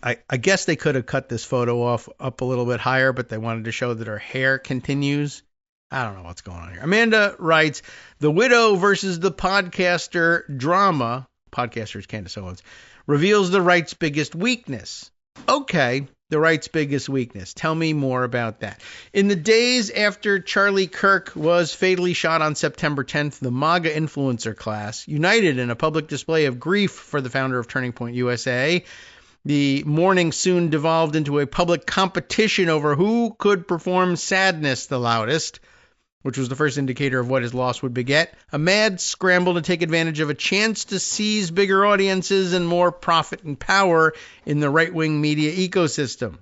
I guess they could have cut this photo up a little bit higher, but they wanted to show that her hair continues. I don't know what's going on here. Amanda writes, the widow versus the podcaster drama, podcasters Candace Owens, reveals the right's biggest weakness. Okay, the right's biggest weakness. Tell me more about that. In the days after Charlie Kirk was fatally shot on September 10th, the MAGA influencer class united in a public display of grief for the founder of Turning Point USA. The mourning soon devolved into a public competition over who could perform sadness the loudest, which was the first indicator of what his loss would beget. A mad scramble to take advantage of a chance to seize bigger audiences and more profit and power in the right-wing media ecosystem.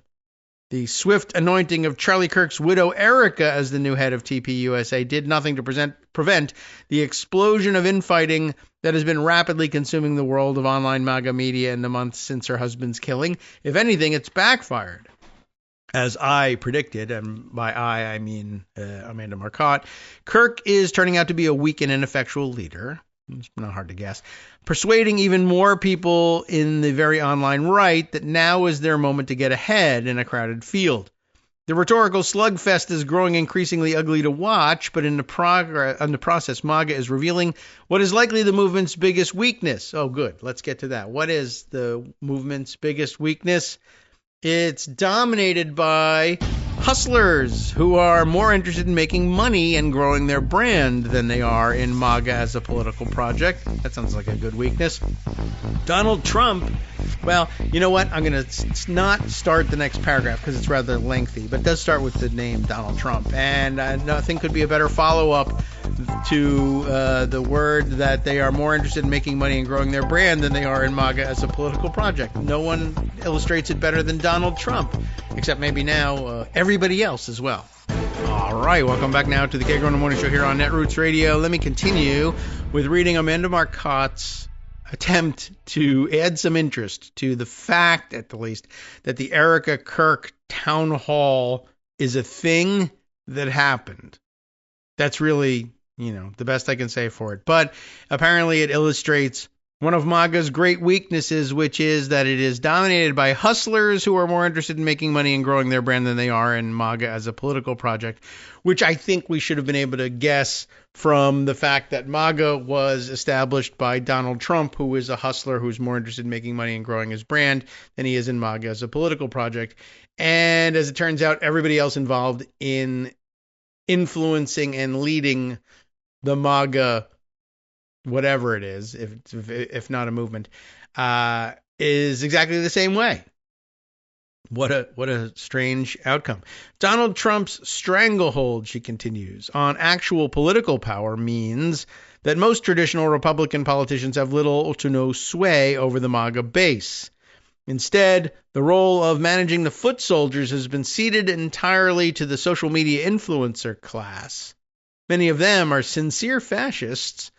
The swift anointing of Charlie Kirk's widow Erica as the new head of TPUSA did nothing to prevent the explosion of infighting that has been rapidly consuming the world of online MAGA media in the months since her husband's killing. If anything, it's backfired. As I predicted, and by I mean Amanda Marcotte, Kirk is turning out to be a weak and ineffectual leader. It's not hard to guess. Persuading even more people in the very online right that now is their moment to get ahead in a crowded field. The rhetorical slugfest is growing increasingly ugly to watch, but in the process, MAGA is revealing what is likely the movement's biggest weakness. Oh, good. Let's get to that. What is the movement's biggest weakness? It's dominated by hustlers who are more interested in making money and growing their brand than they are in MAGA as a political project. That sounds like a good weakness. Donald Trump, well, you know what? I'm going to not start the next paragraph because it's rather lengthy, but it does start with the name Donald Trump. And nothing could be a better follow-up to the word that they are more interested in making money and growing their brand than they are in MAGA as a political project. No one illustrates it better than Donald Trump, except maybe now everybody else as well. All right, welcome back now to the Kagro in the Morning Show here on Netroots Radio. Let me continue with reading Amanda Marcotte's attempt to add some interest to the fact, at the least, that the Erica Kirk town hall is a thing that happened. That's really, the best I can say for it. But apparently it illustrates one of MAGA's great weaknesses, which is that it is dominated by hustlers who are more interested in making money and growing their brand than they are in MAGA as a political project, which I think we should have been able to guess from the fact that MAGA was established by Donald Trump, who is a hustler who's more interested in making money and growing his brand than he is in MAGA as a political project. And as it turns out, everybody else involved in influencing and leading the MAGA whatever it is, if not a movement, is exactly the same way. What a strange outcome. Donald Trump's stranglehold, she continues, on actual political power means that most traditional Republican politicians have little to no sway over the MAGA base. Instead, the role of managing the foot soldiers has been ceded entirely to the social media influencer class. Many of them are sincere fascists,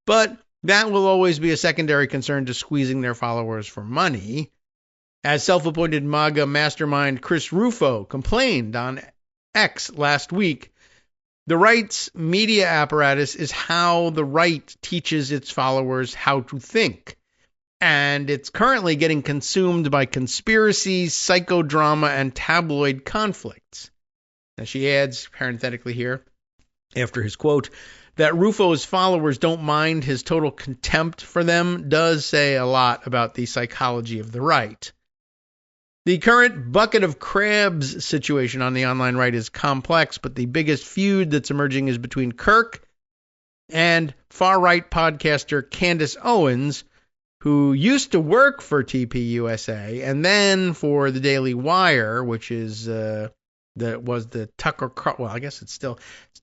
but that will always be a secondary concern to squeezing their followers for money. As self-appointed MAGA mastermind Chris Rufo complained on X last week, the right's media apparatus is how the right teaches its followers how to think. And it's currently getting consumed by conspiracies, psychodrama, and tabloid conflicts. Now she adds, parenthetically here, after his quote, that Rufo's followers don't mind his total contempt for them does say a lot about the psychology of the right. The current bucket of crabs situation on the online right is complex, but the biggest feud that's emerging is between Kirk and far-right podcaster Candace Owens, who used to work for TPUSA and then for the Daily Wire, which is the Tucker. Well, I guess it's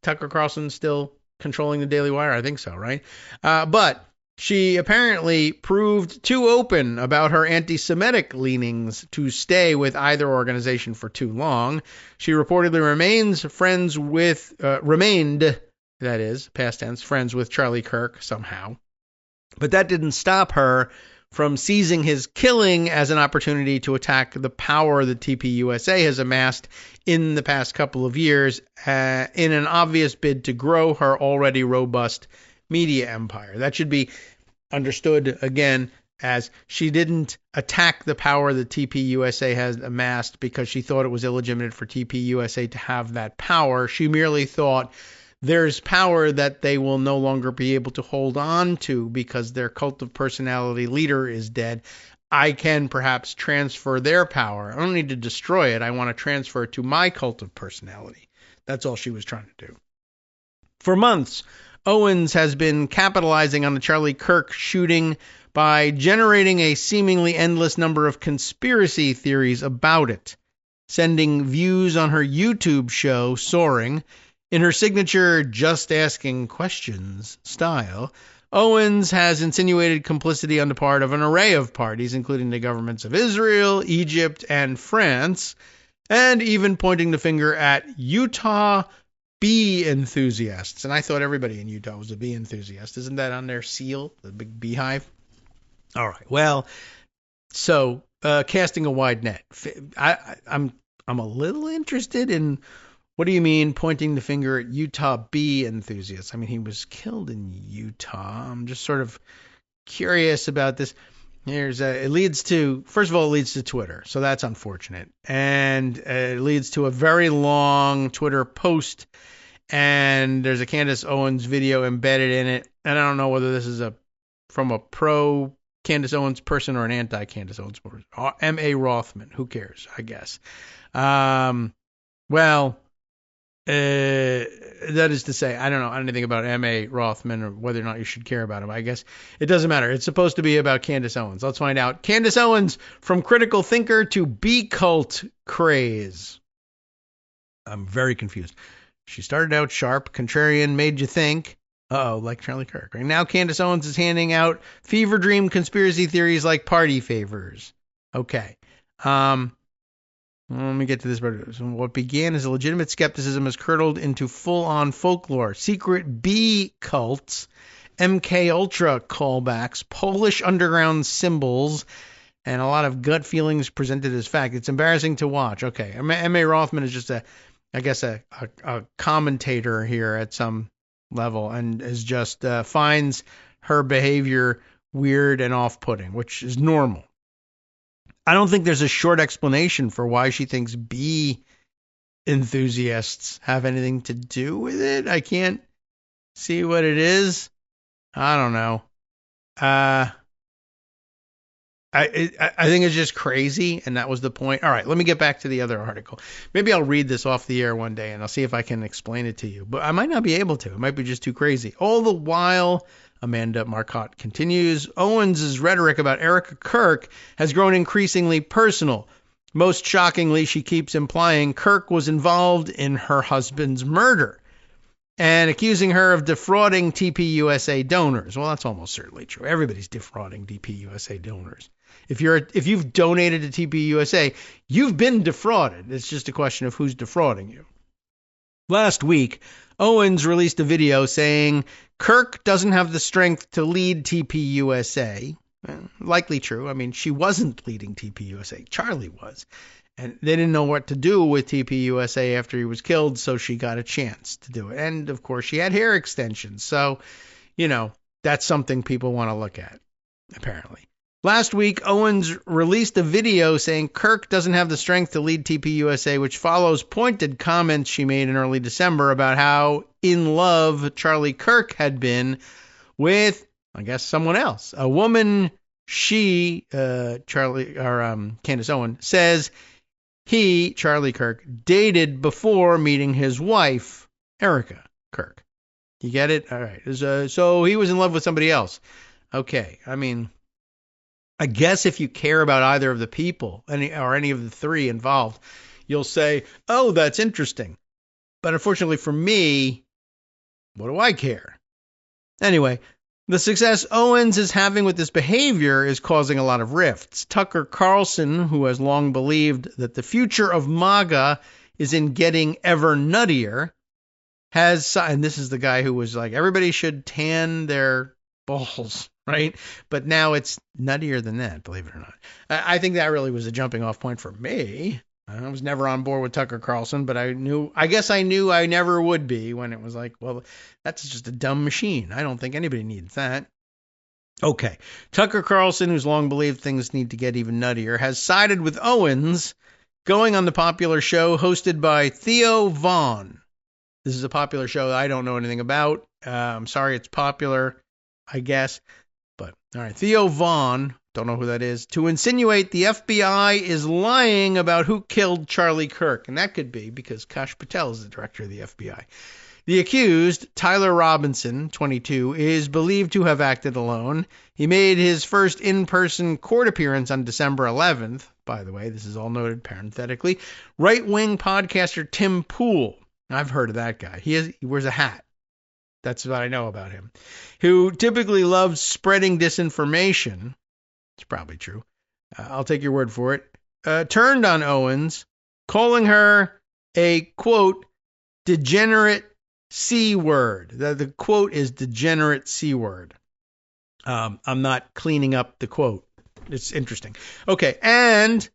Tucker Carlson still controlling the Daily Wire. I think so, right? But she apparently proved too open about her anti-Semitic leanings to stay with either organization for too long. She reportedly remained, that is, past tense, friends with Charlie Kirk somehow. But that didn't stop her from seizing his killing as an opportunity to attack the power that TPUSA has amassed in the past couple of years in an obvious bid to grow her already robust media empire. That should be understood, again, as she didn't attack the power that TPUSA has amassed because she thought it was illegitimate for TPUSA to have that power. She merely thought there's power that they will no longer be able to hold on to because their cult of personality leader is dead. I can perhaps transfer their power. I don't need to destroy it. I want to transfer it to my cult of personality. That's all she was trying to do. For months, Owens has been capitalizing on the Charlie Kirk shooting by generating a seemingly endless number of conspiracy theories about it, sending views on her YouTube show soaring. In her signature just asking questions style, Owens has insinuated complicity on the part of an array of parties, including the governments of Israel, Egypt, and France, and even pointing the finger at Utah bee enthusiasts. And I thought everybody in Utah was a bee enthusiast. Isn't that on their seal, the big beehive? All right. Well, so casting a wide net. I'm a little interested in. What do you mean pointing the finger at Utah bee enthusiasts? I mean, he was killed in Utah. I'm just sort of curious about this. It leads to Twitter, so that's unfortunate. And it leads to a very long Twitter post, and there's a Candace Owens video embedded in it. And I don't know whether this is from a pro Candace Owens person or an anti Candace Owens person. M.A. Rothman, who cares, I guess. That is to say, I don't know anything about M.A. Rothman or whether or not you should care about him. I guess it doesn't matter. It's supposed to be about Candace Owens. Let's find out. Candace Owens, from critical thinker to bee cult craze. I'm very confused. She started out sharp, contrarian, made you think. Like Charlie Kirk. Right now, Candace Owens is handing out fever dream conspiracy theories like party favors. Okay. Let me get to this. What began as a legitimate skepticism has curdled into full-on folklore. Secret bee cults, MK Ultra callbacks, Polish underground symbols, and a lot of gut feelings presented as fact. It's embarrassing to watch. Okay, M.A. Rothman is just a commentator here at some level and is just finds her behavior weird and off-putting, which is normal. I don't think there's a short explanation for why she thinks bee enthusiasts have anything to do with it. I can't see what it is. I don't know. I think it's just crazy, and that was the point. All right, let me get back to the other article. Maybe I'll read this off the air one day, and I'll see if I can explain it to you. But I might not be able to. It might be just too crazy. All the while, Amanda Marcotte continues, Owens' rhetoric about Erica Kirk has grown increasingly personal. Most shockingly, she keeps implying Kirk was involved in her husband's murder and accusing her of defrauding TPUSA donors. Well, that's almost certainly true. Everybody's defrauding TPUSA donors. If you've donated to TPUSA, you've been defrauded. It's just a question of who's defrauding you. Last week, Owens released a video saying Kirk doesn't have the strength to lead TPUSA. Likely true. I mean, she wasn't leading TPUSA. Charlie was. And they didn't know what to do with TPUSA after he was killed, so she got a chance to do it. And, of course, she had hair extensions. So, that's something people want to look at, apparently. Last week, Owens released a video saying Kirk doesn't have the strength to lead TPUSA, which follows pointed comments she made in early December about how in love Charlie Kirk had been with, I guess, someone else. A woman Candace Owens, says he, Charlie Kirk, dated before meeting his wife, Erica Kirk. You get it? All right. So he was in love with somebody else. Okay. I mean, I guess if you care about either of the people, any of the three involved, you'll say, oh, that's interesting. But unfortunately for me, what do I care? Anyway, the success Owens is having with this behavior is causing a lot of rifts. Tucker Carlson, who has long believed that the future of MAGA is in getting ever nuttier, and this is the guy who was like, everybody should tan their balls, right? But now it's nuttier than that, believe it or not. I think that really was a jumping off point for me. I was never on board with Tucker Carlson, but I guess I knew I never would be when it was like, well, that's just a dumb machine. I don't think anybody needs that. Okay. Tucker Carlson, who's long believed things need to get even nuttier, has sided with Owens, going on the popular show hosted by Theo Vaughn. This is a popular show that I don't know anything about. I'm sorry it's popular, I guess. But, all right, Theo Vaughn, don't know who that is, to insinuate the FBI is lying about who killed Charlie Kirk. And that could be because Kash Patel is the director of the FBI. The accused, Tyler Robinson, 22, is believed to have acted alone. He made his first in-person court appearance on December 11th. By the way, this is all noted parenthetically. Right-wing podcaster Tim Pool. I've heard of that guy. He wears a hat. That's what I know about him. Who typically loves spreading disinformation. It's probably true. I'll take your word for it. Turned on Owens, calling her a, quote, degenerate C word. The quote is degenerate C word. I'm not cleaning up the quote. It's interesting. Okay, and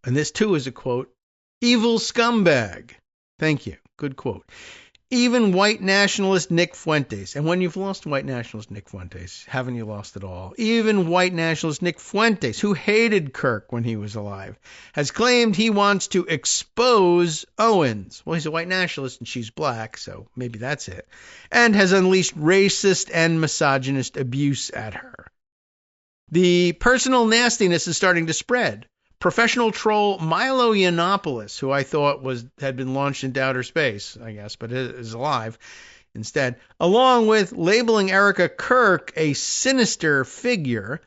this too is a quote. Evil scumbag. Thank you. Good quote. Even white nationalist Nick Fuentes, and when you've lost white nationalist Nick Fuentes, haven't you lost it all? Even white nationalist Nick Fuentes, who hated Kirk when he was alive, has claimed he wants to expose Owens. Well, he's a white nationalist and she's black, so maybe that's it. And has unleashed racist and misogynist abuse at her. The personal nastiness is starting to spread. Professional troll Milo Yiannopoulos, who I thought had been launched into outer space, I guess, but is alive instead, along with labeling Erica Kirk a sinister figure,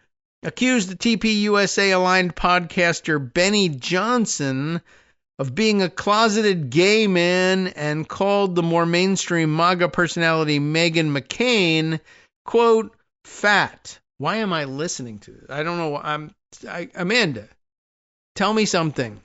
accused the TPUSA-aligned podcaster Benny Johnson of being a closeted gay man and called the more mainstream MAGA personality Meghan McCain, quote, fat. Why am I listening to this? I don't know. Amanda. Tell me something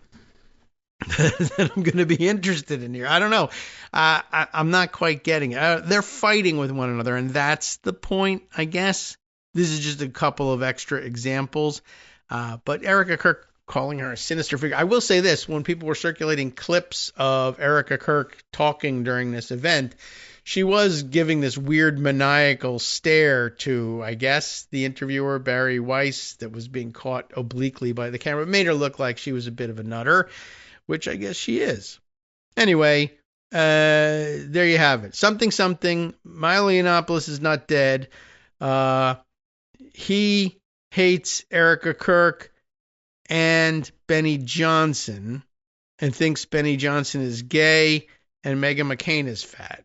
that I'm going to be interested in here. I don't know. I'm not quite getting it. They're fighting with one another, and that's the point, I guess. This is just a couple of extra examples. But Erica Kirk calling her a sinister figure. I will say this. When people were circulating clips of Erica Kirk talking during this event, she was giving this weird maniacal stare to, I guess, the interviewer, Barry Weiss, that was being caught obliquely by the camera. It made her look like she was a bit of a nutter, which I guess she is. Anyway, there you have it. Something. Milo Yiannopoulos is not dead. He hates Erica Kirk and Benny Johnson and thinks Benny Johnson is gay and Meghan McCain is fat.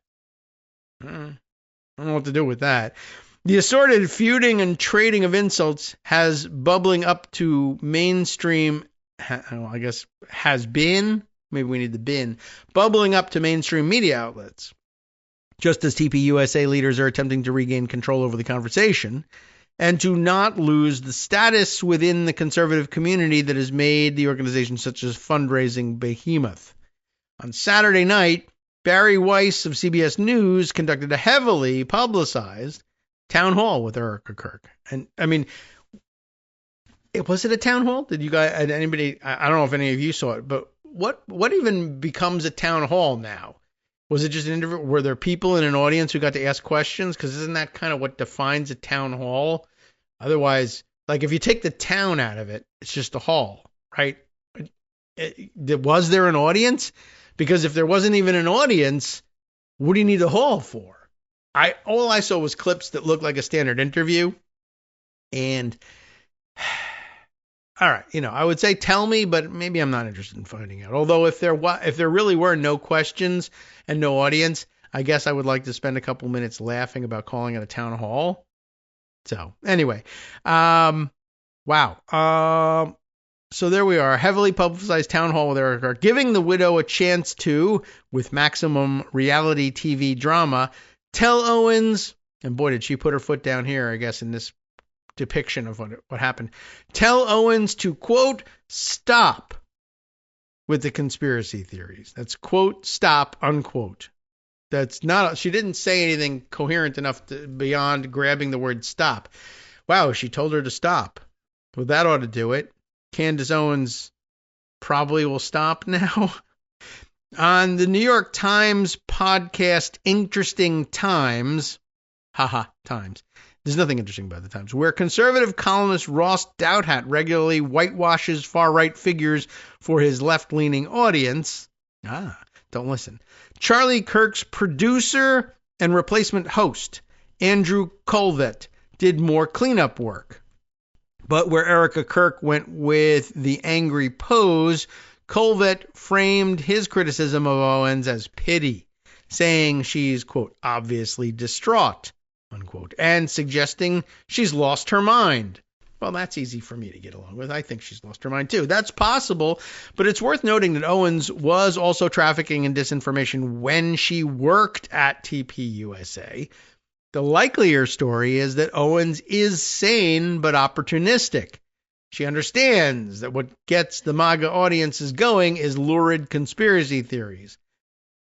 I don't know what to do with that. The assorted feuding and trading of insults has bubbling up to mainstream, I guess has been, maybe we need the bin, bubbling up to mainstream media outlets. Just as TPUSA leaders are attempting to regain control over the conversation and to not lose the status within the conservative community that has made the organization such a fundraising behemoth. On Saturday night, Barry Weiss of CBS News conducted a heavily publicized town hall with Erica Kirk. And I mean, was it a town hall? Did you guys, anybody, I don't know if any of you saw it, but what even becomes a town hall now? Was it just an interview? Were there people in an audience who got to ask questions? Because isn't that kind of what defines a town hall? Otherwise, like if you take the town out of it, it's just a hall, right? Was there an audience? Because if there wasn't even an audience, what do you need a hall for? All I saw was clips that looked like a standard interview. And, all right, I would say tell me, but maybe I'm not interested in finding out. Although if there really were no questions and no audience, I guess I would like to spend a couple minutes laughing about calling it a town hall. So anyway, wow. So there we are, heavily publicized town hall with Erica Kirk, giving the widow a chance to, with maximum reality TV drama, tell Owens, and boy, did she put her foot down here, I guess, in this depiction of what happened. Tell Owens to, quote, stop with the conspiracy theories. That's, quote, stop, unquote. She didn't say anything coherent enough beyond grabbing the word stop. Wow, she told her to stop. Well, that ought to do it. Candace Owens probably will stop now. On the New York Times podcast, Interesting Times, Times. There's nothing interesting about the Times, where conservative columnist Ross Douthat regularly whitewashes far-right figures for his left-leaning audience. Don't listen. Charlie Kirk's producer and replacement host, Andrew Colvett, did more cleanup work. But where Erica Kirk went with the angry pose, Colvett framed his criticism of Owens as pity, saying she's, quote, obviously distraught, unquote, and suggesting she's lost her mind. Well, that's easy for me to get along with. I think she's lost her mind, too. That's possible, but it's worth noting that Owens was also trafficking in disinformation when she worked at TPUSA. The likelier story is that Owens is sane but opportunistic. She understands that what gets the MAGA audiences going is lurid conspiracy theories.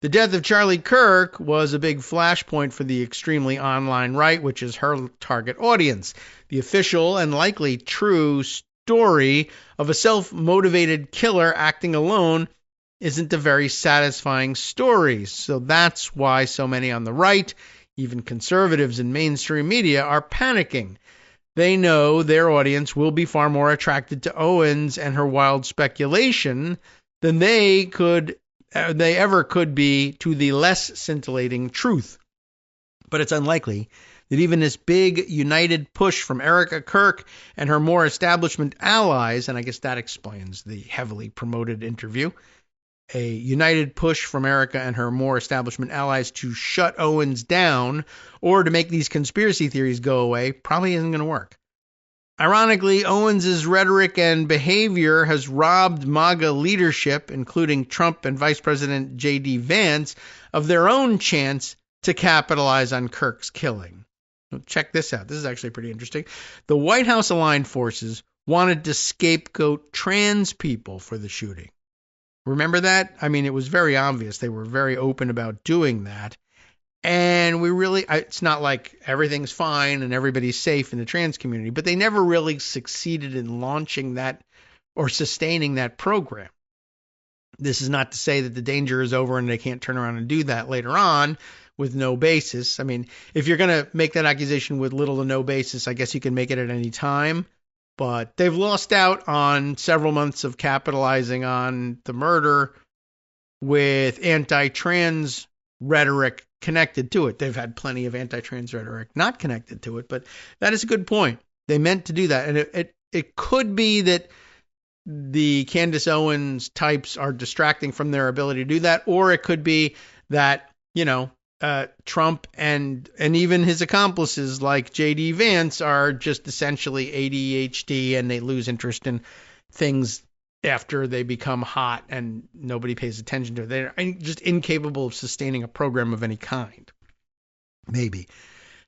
The death of Charlie Kirk was a big flashpoint for the extremely online right, which is her target audience. The official and likely true story of a self-motivated killer acting alone isn't a very satisfying story. So that's why so many on the right, even conservatives in mainstream media, are panicking. They know their audience will be far more attracted to Owens and her wild speculation than they ever could be to the less scintillating truth. But it's unlikely that even this big united push from Erica Kirk and her more establishment allies, and I guess that explains the heavily promoted interview, a united push from Erica and her more establishment allies to shut Owens down or to make these conspiracy theories go away probably isn't going to work. Ironically, Owens' rhetoric and behavior has robbed MAGA leadership, including Trump and Vice President J.D. Vance, of their own chance to capitalize on Kirk's killing. Well, check this out. This is actually pretty interesting. The White House-aligned forces wanted to scapegoat trans people for the shooting. Remember that? I mean, it was very obvious. They were very open about doing that. And it's not like everything's fine and everybody's safe in the trans community, but they never really succeeded in launching that or sustaining that program. This is not to say that the danger is over and they can't turn around and do that later on with no basis. I mean, if you're going to make that accusation with little to no basis, I guess you can make it at any time. But they've lost out on several months of capitalizing on the murder with anti-trans rhetoric connected to it. They've had plenty of anti-trans rhetoric not connected to it, but that is a good point. They meant to do that. And it could be that the Candace Owens types are distracting from their ability to do that, or it could be that, Trump and even his accomplices like J.D. Vance are just essentially ADHD and they lose interest in things after they become hot and nobody pays attention to it. They're just incapable of sustaining a program of any kind. Maybe.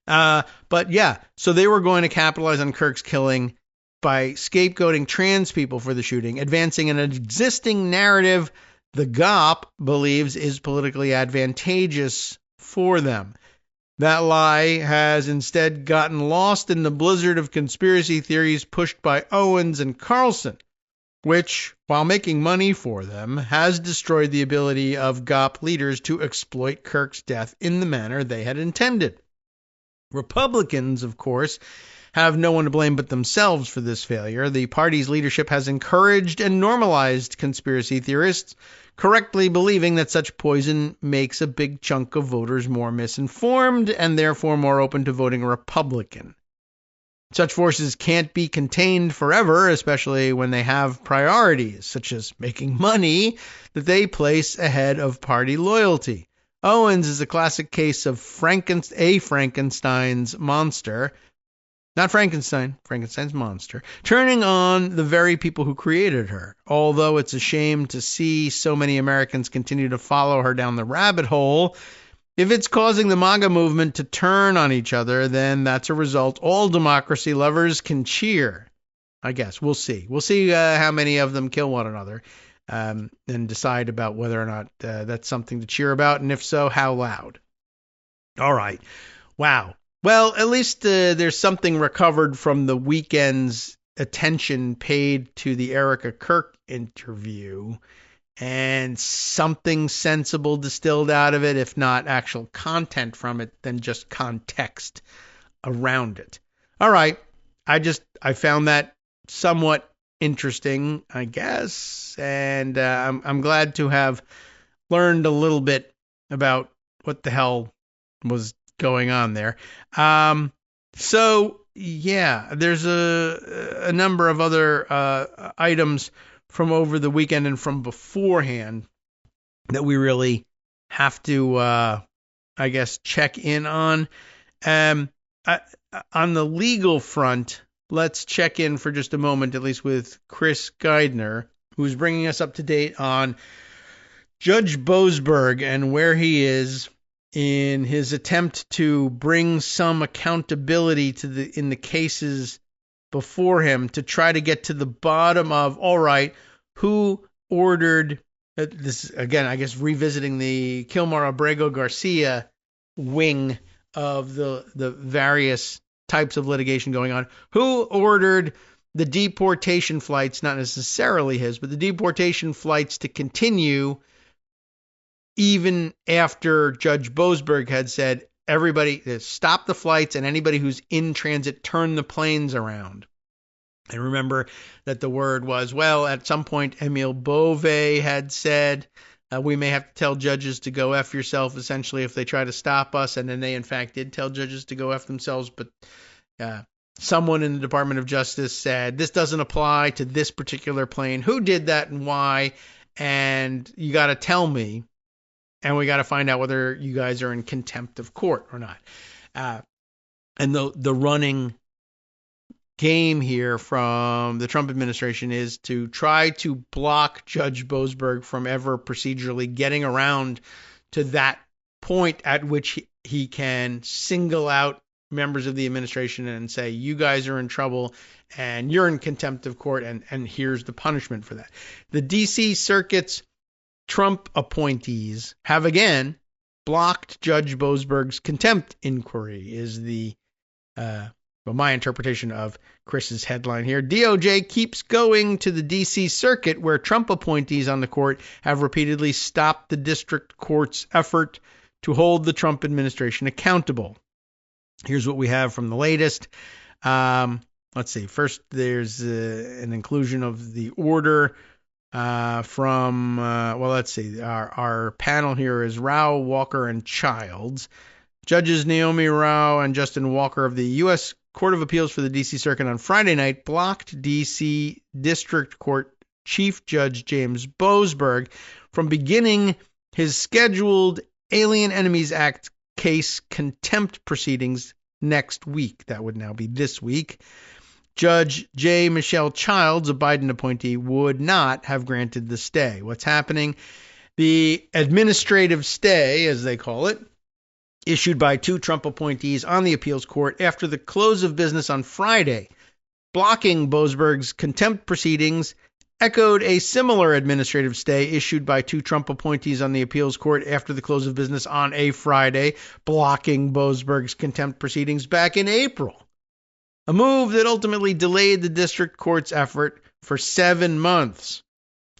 But yeah, so they were going to capitalize on Kirk's killing by scapegoating trans people for the shooting, advancing an existing narrative the GOP believes is politically advantageous for them. That lie has instead gotten lost in the blizzard of conspiracy theories pushed by Owens and Carlson, which, while making money for them, has destroyed the ability of GOP leaders to exploit Kirk's death in the manner they had intended. Republicans, of course, have no one to blame but themselves for this failure. The party's leadership has encouraged and normalized conspiracy theorists, correctly believing that such poison makes a big chunk of voters more misinformed and therefore more open to voting Republican. Such forces can't be contained forever, especially when they have priorities, such as making money, that they place ahead of party loyalty. Owens is a classic case of Frankenstein's monster, not Frankenstein, Frankenstein's monster, turning on the very people who created her. Although it's a shame to see so many Americans continue to follow her down the rabbit hole, if it's causing the MAGA movement to turn on each other, then that's a result all democracy lovers can cheer. I guess. We'll see. We'll see how many of them kill one another. and decide about whether or not that's something to cheer about, and if so, how loud. All right. Wow. Well, at least there's something recovered from the weekend's attention paid to the Erica Kirk interview, and something sensible distilled out of it, if not actual content from it, then just context around it. All right. I found that somewhat interesting, I guess, and I'm glad to have learned a little bit about what the hell was going on there. So yeah, there's a number of other items from over the weekend and from beforehand that we really have to, I guess, check in on. On the legal front, let's check in for just a moment, at least with Chris Geidner, who's bringing us up to date on Judge Boasberg and where he is in his attempt to bring some accountability to in the cases before him, to try to get to the bottom of, all right, who ordered this, again, I guess revisiting the Kilmar Abrego Garcia wing of the various types of litigation going on. Who ordered the deportation flights, not necessarily his, but the deportation flights to continue even after Judge Boasberg had said, everybody stop the flights, and anybody who's in transit, turn the planes around. And remember that the word was, well, at some point, Emile Bove had said, we may have to tell judges to go F yourself, essentially, if they try to stop us. And then they, in fact, did tell judges to go F themselves. But someone in the Department of Justice said, this doesn't apply to this particular plane. Who did that and why? And you got to tell me. And we got to find out whether you guys are in contempt of court or not. And the running game here from the Trump administration is to try to block Judge Boasberg from ever procedurally getting around to that point at which he can single out members of the administration and say, you guys are in trouble and you're in contempt of court, and here's the punishment for that. The D.C. Circuit's Trump appointees have again blocked Judge Boasberg's contempt inquiry, is my interpretation of Chris's headline here. DOJ keeps going to the D.C. Circuit, where Trump appointees on the court have repeatedly stopped the district court's effort to hold the Trump administration accountable. Here's what we have from the latest. Let's see. First, there's an inclusion of the order from, let's see. Our panel here is Rao, Walker, and Childs. Judges Naomi Rao and Justin Walker of the U.S. Court of Appeals for the D.C. Circuit on Friday night blocked D.C. District Court Chief Judge James Boasberg from beginning his scheduled Alien Enemies Act case contempt proceedings next week. That would now be this week. Judge J. Michelle Childs, a Biden appointee, would not have granted the stay. What's happening? The administrative stay, as they call it, issued by two Trump appointees on the appeals court after the close of business on Friday, blocking Boasberg's contempt proceedings, echoed a similar administrative stay issued by two Trump appointees on the appeals court after the close of business on a Friday, blocking Boasberg's contempt proceedings back in April. A move that ultimately delayed the district court's effort for 7 months.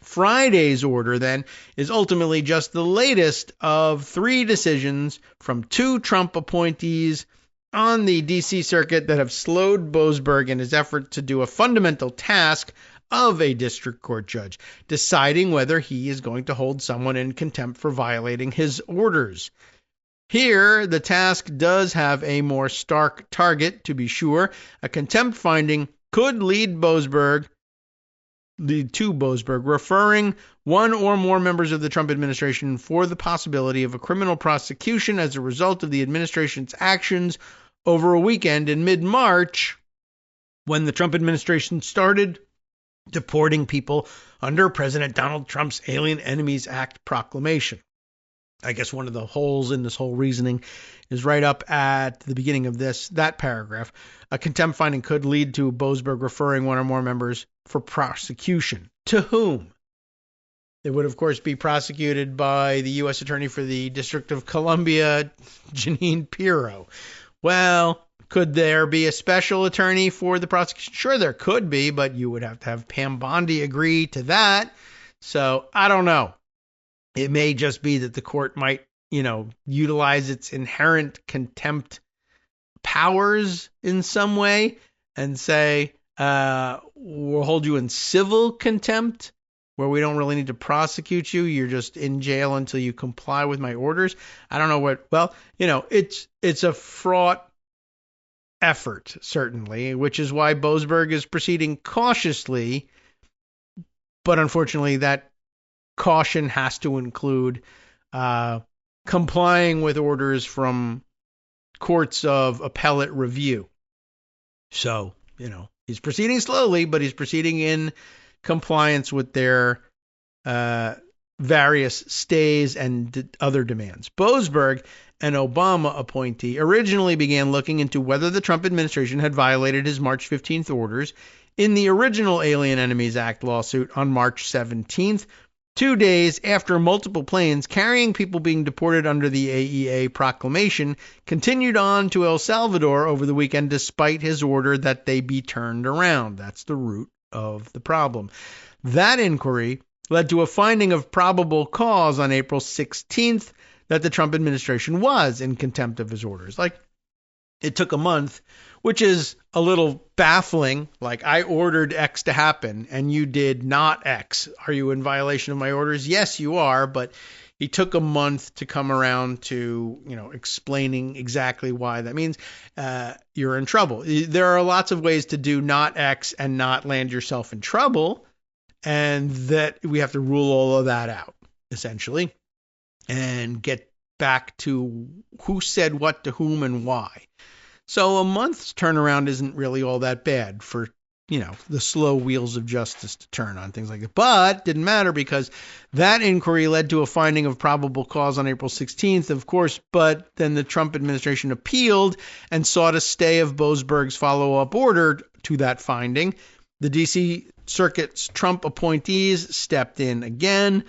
Friday's order, then, is ultimately just the latest of 3 decisions from 2 Trump appointees on the D.C. Circuit that have slowed Boasberg in his effort to do a fundamental task of a district court judge, deciding whether he is going to hold someone in contempt for violating his orders. Here, the task does have a more stark target, to be sure. A contempt finding could lead to Boasberg referring one or more members of the Trump administration for the possibility of a criminal prosecution as a result of the administration's actions over a weekend in mid-March, when the Trump administration started deporting people under President Donald Trump's Alien Enemies Act proclamation. I guess one of the holes in this whole reasoning is right up at the beginning of that paragraph. A contempt finding could lead to Boasberg referring one or more members for prosecution. To whom? It would, of course, be prosecuted by the U.S. Attorney for the District of Columbia, Jeanine Pirro. Well, could there be a special attorney for the prosecution? Sure, there could be, but you would have to have Pam Bondi agree to that. So I don't know. It may just be that the court might, utilize its inherent contempt powers in some way and say, we'll hold you in civil contempt where we don't really need to prosecute you. You're just in jail until you comply with my orders. I don't know what, it's a fraught effort, certainly, which is why Boasberg is proceeding cautiously. But unfortunately, that caution has to include complying with orders from courts of appellate review. So, he's proceeding slowly, but he's proceeding in compliance with their various stays and other demands. Boasberg, an Obama appointee, originally began looking into whether the Trump administration had violated his March 15th orders in the original Alien Enemies Act lawsuit on March 17th, 2 days after multiple planes carrying people being deported under the AEA proclamation continued on to El Salvador over the weekend despite his order that they be turned around. That's the root of the problem. That inquiry led to a finding of probable cause on April 16th that the Trump administration was in contempt of his orders. It took a month, which is a little baffling. I ordered X to happen and you did not X. Are you in violation of my orders? Yes, you are. But he took a month to come around to, explaining exactly why that means you're in trouble. There are lots of ways to do not X and not land yourself in trouble. And that we have to rule all of that out, essentially, and get back to who said what to whom and why. So a month's turnaround isn't really all that bad for, the slow wheels of justice to turn on things like that. But didn't matter because that inquiry led to a finding of probable cause on April 16th, of course. But then the Trump administration appealed and sought a stay of Boasberg's follow-up order to that finding. The D.C. Circuit's Trump appointees stepped in again.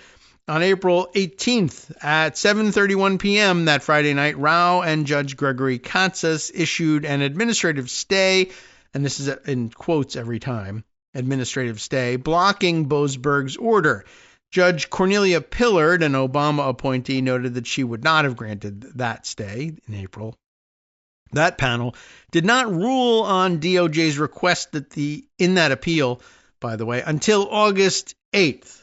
On April 18th at 7:31 p.m. that Friday night, Rao and Judge Gregory Katsas issued an administrative stay, and this is in quotes every time, administrative stay, blocking Boasberg's order. Judge Cornelia Pillard, an Obama appointee, noted that she would not have granted that stay in April. That panel did not rule on DOJ's request in that appeal, by the way, until August 8th.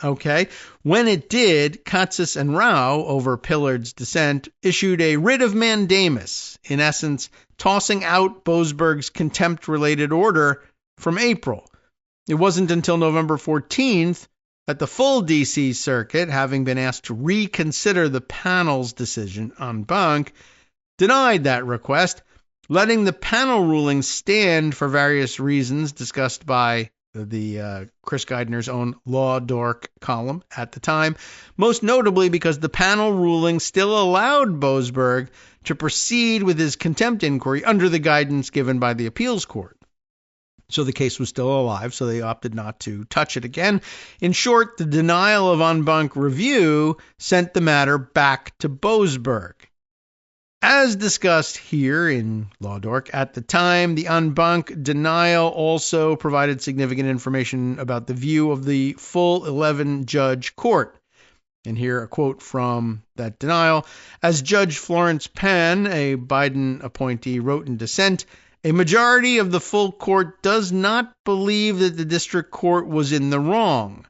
Okay. When it did, Katsas and Rao, over Pillard's dissent, issued a writ of mandamus, in essence, tossing out Boasberg's contempt-related order from April. It wasn't until November 14th that the full D.C. Circuit, having been asked to reconsider the panel's decision en banc, denied that request, letting the panel ruling stand for various reasons discussed by the Chris Geidner's own Law Dork column at the time, most notably because the panel ruling still allowed Boasberg to proceed with his contempt inquiry under the guidance given by the appeals court. So the case was still alive, so they opted not to touch it again. In short, the denial of en banc review sent the matter back to Boasberg. As discussed here in Law Dork at the time, the en banc denial also provided significant information about the view of the full 11-judge court. And here a quote from that denial. As Judge Florence Pan, a Biden appointee, wrote in dissent, a majority of the full court does not believe that the district court was in the wrong.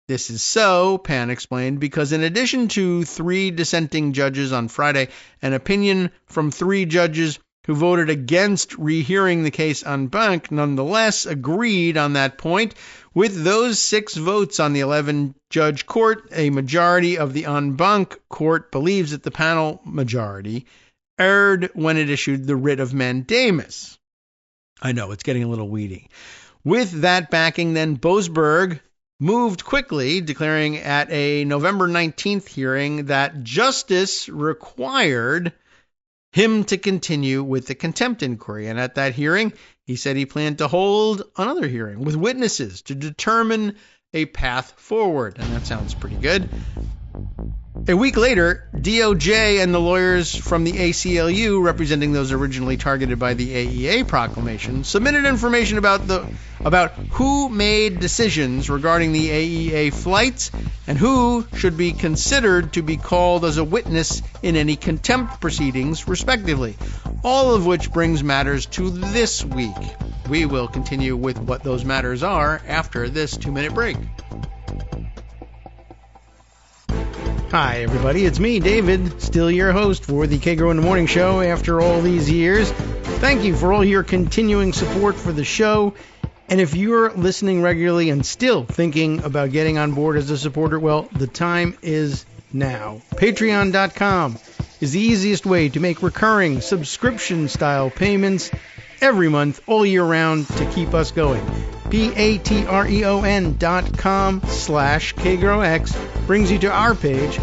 This is so, Pan explained, because in addition to 3 dissenting judges on Friday, an opinion from 3 judges who voted against rehearing the case en banc nonetheless agreed on that point. With those 6 votes on the 11-judge court, a majority of the en banc court believes that the panel majority erred when it issued the writ of mandamus. I know, it's getting a little weedy. With that backing, then, Boasberg moved quickly, declaring at a November 19th hearing that justice required him to continue with the contempt inquiry. And at that hearing, he said he planned to hold another hearing with witnesses to determine a path forward. And that sounds pretty good. A week later, DOJ and the lawyers from the ACLU, representing those originally targeted by the AEA proclamation, submitted information about who made decisions regarding the AEA flights and who should be considered to be called as a witness in any contempt proceedings, respectively. All of which brings matters to this week. We will continue with what those matters are after this 2-minute break. Hi, everybody. It's me, David, still your host for the Kagro in the Morning Show after all these years. Thank you for all your continuing support for the show. And if you're listening regularly and still thinking about getting on board as a supporter, well, the time is now. Patreon.com is the easiest way to make recurring subscription-style payments every month, all year round, to keep us going. patreon.com/KagroX brings you to our page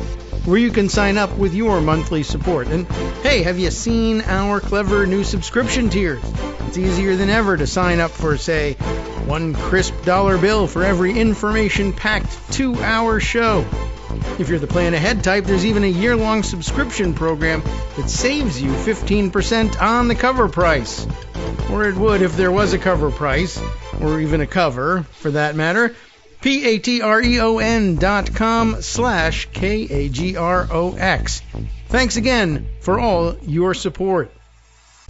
where you can sign up with your monthly support. And hey, have you seen our clever new subscription tiers? It's easier than ever to sign up for, say, $1 crisp bill for every information-packed 2-hour show. If you're the plan ahead type, there's even a year-long subscription program that saves you 15% on the cover price. Or it would if there was a cover price, or even a cover, for that matter. patreon.com/KAGROX. Thanks again for all your support.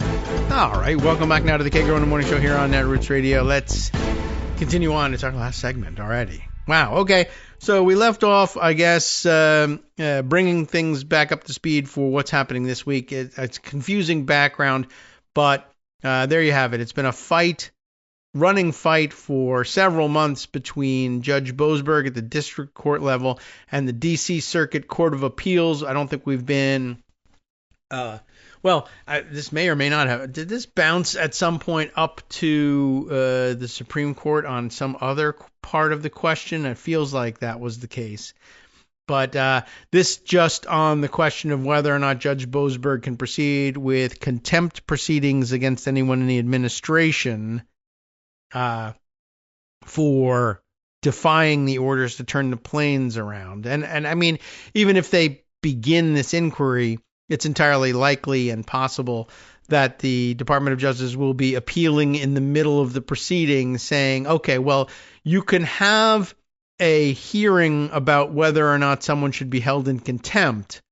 All right, welcome back now to the Kagro in the Morning Show here on Netroots Radio. Let's continue on. It's our last segment already. Wow, okay. So we left off, I guess, bringing things back up to speed for what's happening this week. It's confusing background, but there you have it. It's been a running fight for several months between Judge Boasberg at the district court level and the D.C. Circuit Court of Appeals. I don't think we've been... this may or may not have. Did this bounce at some point up to the Supreme Court on some other part of the question? It feels like that was the case. But this just on the question of whether or not Judge Boasberg can proceed with contempt proceedings against anyone in the administration for defying the orders to turn the planes around. And I mean, even if they begin this inquiry, it's entirely likely and possible that the Department of Justice will be appealing in the middle of the proceedings, saying, okay, well, you can have a hearing about whether or not someone should be held in contempt,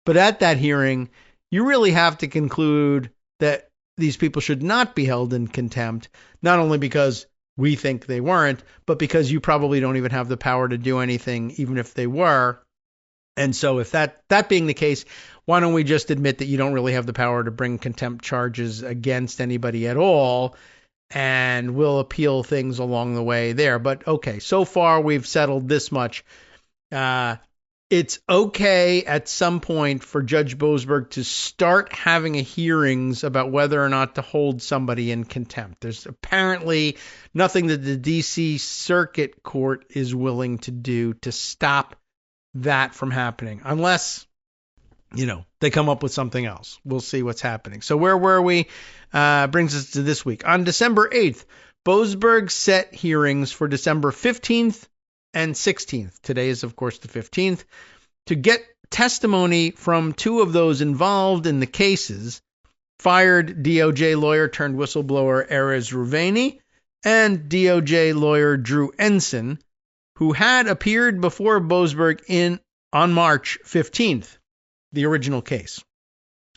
but at that hearing, you really have to conclude that these people should not be held in contempt, not only because we think they weren't, but because you probably don't even have the power to do anything, even if they were. And so if that being the case, why don't we just admit that you don't really have the power to bring contempt charges against anybody at all, and we'll appeal things along the way there. But okay, so far we've settled this much. It's okay at some point for Judge Boasberg to start having hearings about whether or not to hold somebody in contempt. There's apparently nothing that the D.C. Circuit Court is willing to do to stop that from happening, unless, they come up with something else. We'll see what's happening. So where were we? Brings us to this week. On December 8th, Boasberg set hearings for December 15th and 16th. Today is, of course, the 15th. To get testimony from two of those involved in the cases, fired DOJ lawyer turned whistleblower Erez Ruveni and DOJ lawyer Drew Ensign, who had appeared before Boasberg on March 15th, the original case.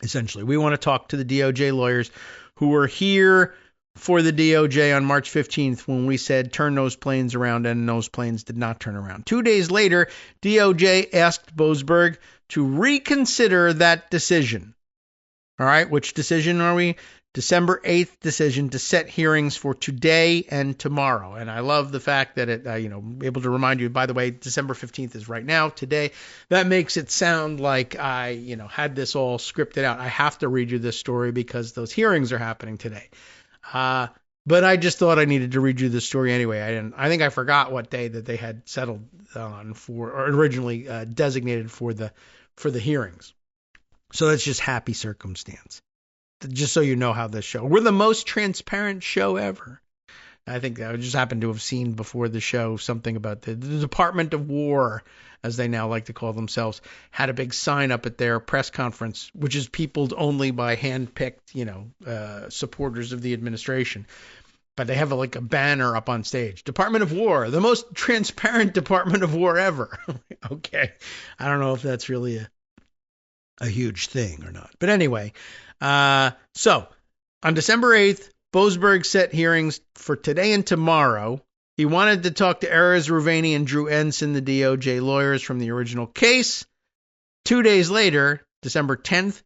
Essentially, we want to talk to the DOJ lawyers who were here for the DOJ on March 15th when we said turn those planes around, and those planes did not turn around. 2 days later, DOJ asked Boasberg to reconsider that decision. All right, which decision are we? December 8th decision to set hearings for today and tomorrow. And I love the fact that it, able to remind you, by the way, December 15th is right now, today. That makes it sound like I, had this all scripted out. I have to read you this story because those hearings are happening today. But I just thought I needed to read you the story anyway. I think I forgot what day that they had settled on for, or originally designated for the hearings. So that's just happy circumstance. Just so you know how this show. We're the most transparent show ever. I think I just happened to have seen before the show something about the Department of War, as they now like to call themselves, had a big sign up at their press conference, which is peopled only by hand-picked, supporters of the administration. But they have like a banner up on stage. Department of War, the most transparent Department of War ever. Okay. I don't know if that's really a huge thing or not. But anyway, so on December 8th, Boasberg set hearings for today and tomorrow. He wanted to talk to Erez Ruveni and Drew Ensign, the DOJ lawyers from the original case. 2 days later, December 10th,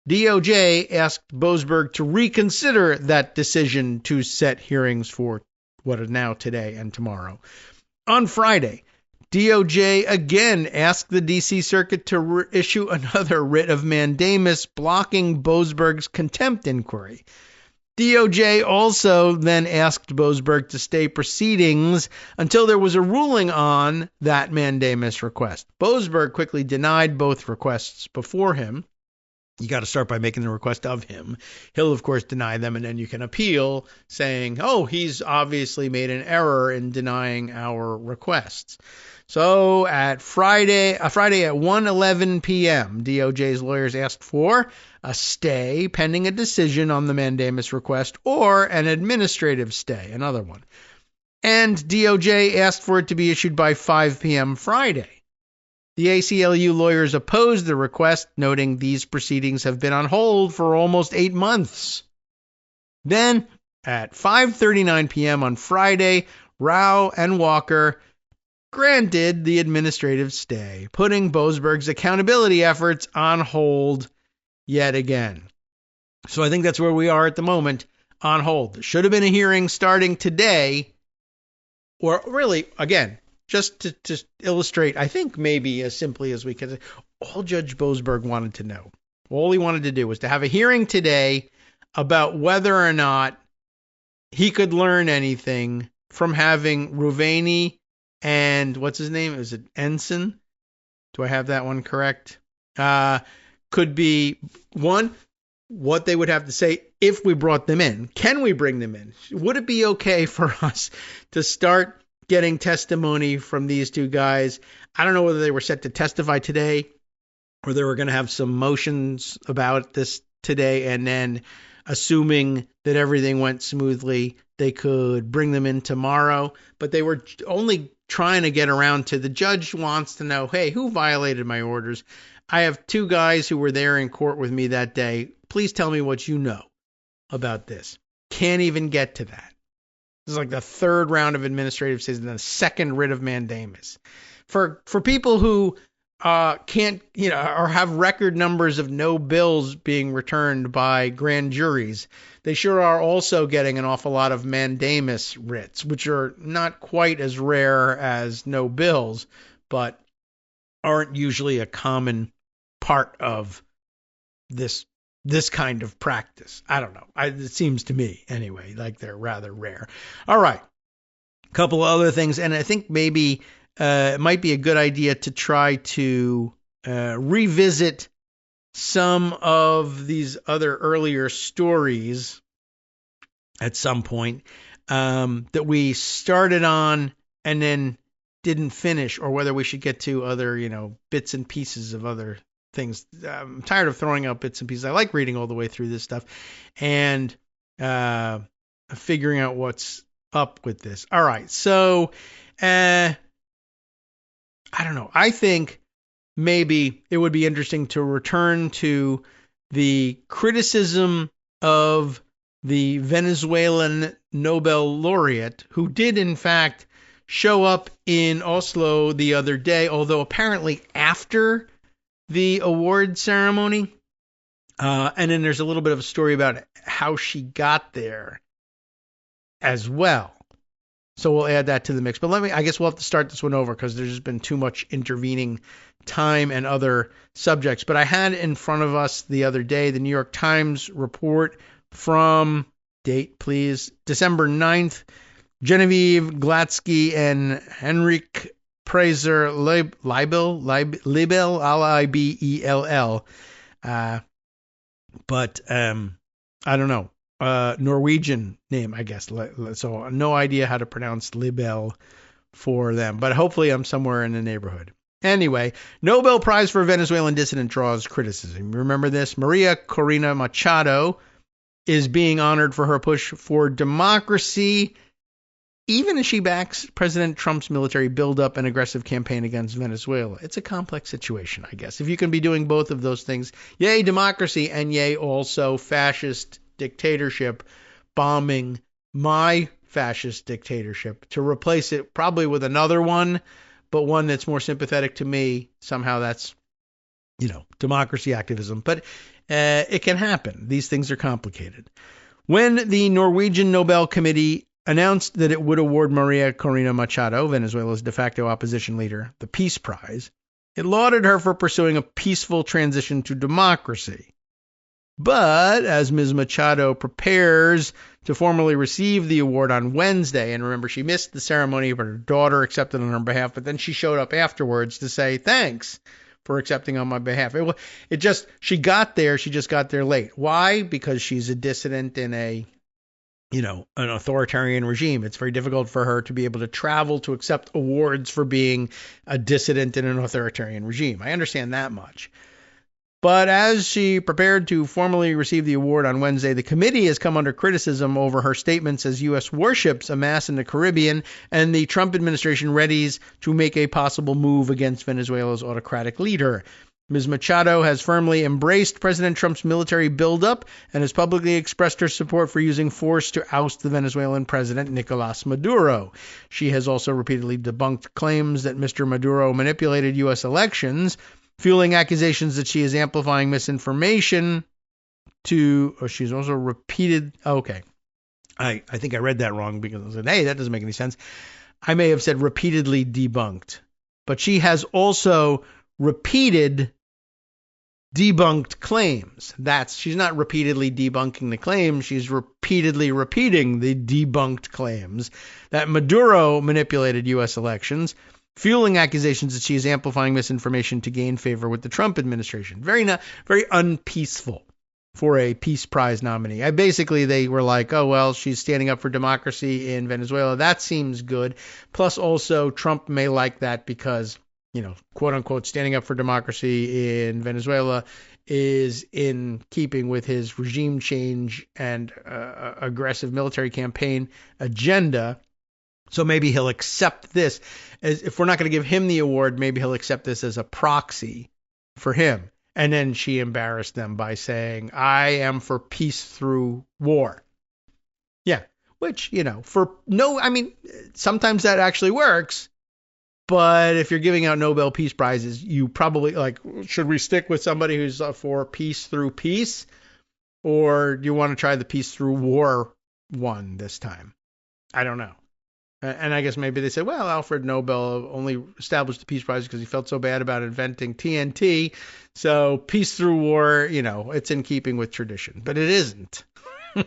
DOJ asked Boasberg to reconsider that decision to set hearings for what are now today and tomorrow. On Friday, DOJ again asked the D.C. Circuit to issue another writ of mandamus blocking Boasberg's contempt inquiry. DOJ also then asked Boasberg to stay proceedings until there was a ruling on that mandamus request. Boasberg quickly denied both requests before him. You got to start by making the request of him. He'll, of course, deny them, and then you can appeal saying, oh, he's obviously made an error in denying our requests. So at Friday at 1:11 p.m., DOJ's lawyers asked for a stay pending a decision on the mandamus request or an administrative stay, another one. And DOJ asked for it to be issued by 5 p.m. Friday. The ACLU lawyers opposed the request, noting these proceedings have been on hold for almost 8 months. Then, at 5:39 p.m. on Friday, Rao and Walker granted the administrative stay, putting Boasberg's accountability efforts on hold yet again. So I think that's where we are at the moment, on hold. There should have been a hearing starting today, or really, again, just to illustrate, I think maybe as simply as we can say, all Judge Boasberg wanted to know, all he wanted to do was to have a hearing today about whether or not he could learn anything from having Ruveni and what's his name? Is it Ensign? Do I have that one correct? Could be one, what they would have to say if we brought them in. Can we bring them in? Would it be okay for us to start getting testimony from these two guys? I don't know whether they were set to testify today or they were going to have some motions about this today, and then assuming that everything went smoothly, they could bring them in tomorrow. But they were only trying to get around to, the judge wants to know, hey, who violated my orders? I have two guys who were there in court with me that day. Please tell me what you know about this. Can't even get to that. This is like the third round of administrative stays and the second writ of mandamus. For people who can't, or have record numbers of no bills being returned by grand juries, they sure are also getting an awful lot of mandamus writs, which are not quite as rare as no bills, but aren't usually a common part of this kind of practice. I don't know. It seems to me, anyway, like they're rather rare. All right. A couple of other things, and I think maybe it might be a good idea to try to revisit some of these other earlier stories at some point that we started on and then didn't finish, or whether we should get to other, bits and pieces of other things. I'm tired of throwing out bits and pieces. I like reading all the way through this stuff and figuring out what's up with this. All right. So, I don't know. I think maybe it would be interesting to return to the criticism of the Venezuelan Nobel laureate, who did, in fact, show up in Oslo the other day, although apparently after the award ceremony. And then there's a little bit of a story about how she got there as well. So we'll add that to the mix. But I guess we'll have to start this one over because there's just been too much intervening time and other subjects. But I had in front of us the other day the New York Times report from, date please, December 9th. Genevieve Glatsky and Henrik Praser Libel, L-I-B-E-L-L. But I don't know. Norwegian name, I guess. So no idea how to pronounce Libel for them, but hopefully I'm somewhere in the neighborhood. Anyway, Nobel Prize for Venezuelan dissident draws criticism. Remember this? Maria Corina Machado is being honored for her push for democracy, even as she backs President Trump's military buildup and aggressive campaign against Venezuela. It's a complex situation, I guess. If you can be doing both of those things, yay democracy, and yay also fascist dictatorship, bombing my fascist dictatorship, to replace it probably with another one, but one that's more sympathetic to me. Somehow that's, democracy activism. But it can happen. These things are complicated. When the Norwegian Nobel Committee announced that it would award Maria Corina Machado, Venezuela's de facto opposition leader, the Peace Prize, it lauded her for pursuing a peaceful transition to democracy. But as Ms. Machado prepares to formally receive the award on Wednesday, and remember, she missed the ceremony, but her daughter accepted on her behalf, but then she showed up afterwards to say, thanks for accepting on my behalf. She just got there late. Why? Because she's a dissident in an authoritarian regime. It's very difficult for her to be able to travel to accept awards for being a dissident in an authoritarian regime. I understand that much. But as she prepared to formally receive the award on Wednesday, the committee has come under criticism over her statements as U.S. warships amass in the Caribbean and the Trump administration readies to make a possible move against Venezuela's autocratic leader. Ms. Machado has firmly embraced President Trump's military buildup and has publicly expressed her support for using force to oust the Venezuelan president, Nicolas Maduro. She has also repeatedly debunked claims that Mr. Maduro manipulated U.S. elections, fueling accusations that she is amplifying misinformation she's also repeated. Okay. I think I read that wrong because I said, hey, that doesn't make any sense. I may have said repeatedly debunked, but she has also repeated debunked claims. She's not repeatedly debunking the claims. She's repeatedly repeating the debunked claims that Maduro manipulated U.S. elections, fueling accusations that she is amplifying misinformation to gain favor with the Trump administration. Very unpeaceful for a Peace Prize nominee. They were like, oh, well, she's standing up for democracy in Venezuela. That seems good. Plus, also, Trump may like that because, quote unquote, standing up for democracy in Venezuela is in keeping with his regime change and aggressive military campaign agenda. So maybe he'll accept this if we're not going to give him the award, maybe he'll accept this as a proxy for him. And then she embarrassed them by saying, I am for peace through war. Yeah. Which, sometimes that actually works. But if you're giving out Nobel Peace Prizes, you probably should we stick with somebody who's for peace through peace? Or do you want to try the peace through war one this time? I don't know. And I guess maybe they said, well, Alfred Nobel only established the Peace Prize because he felt so bad about inventing TNT. So peace through war, it's in keeping with tradition. But it isn't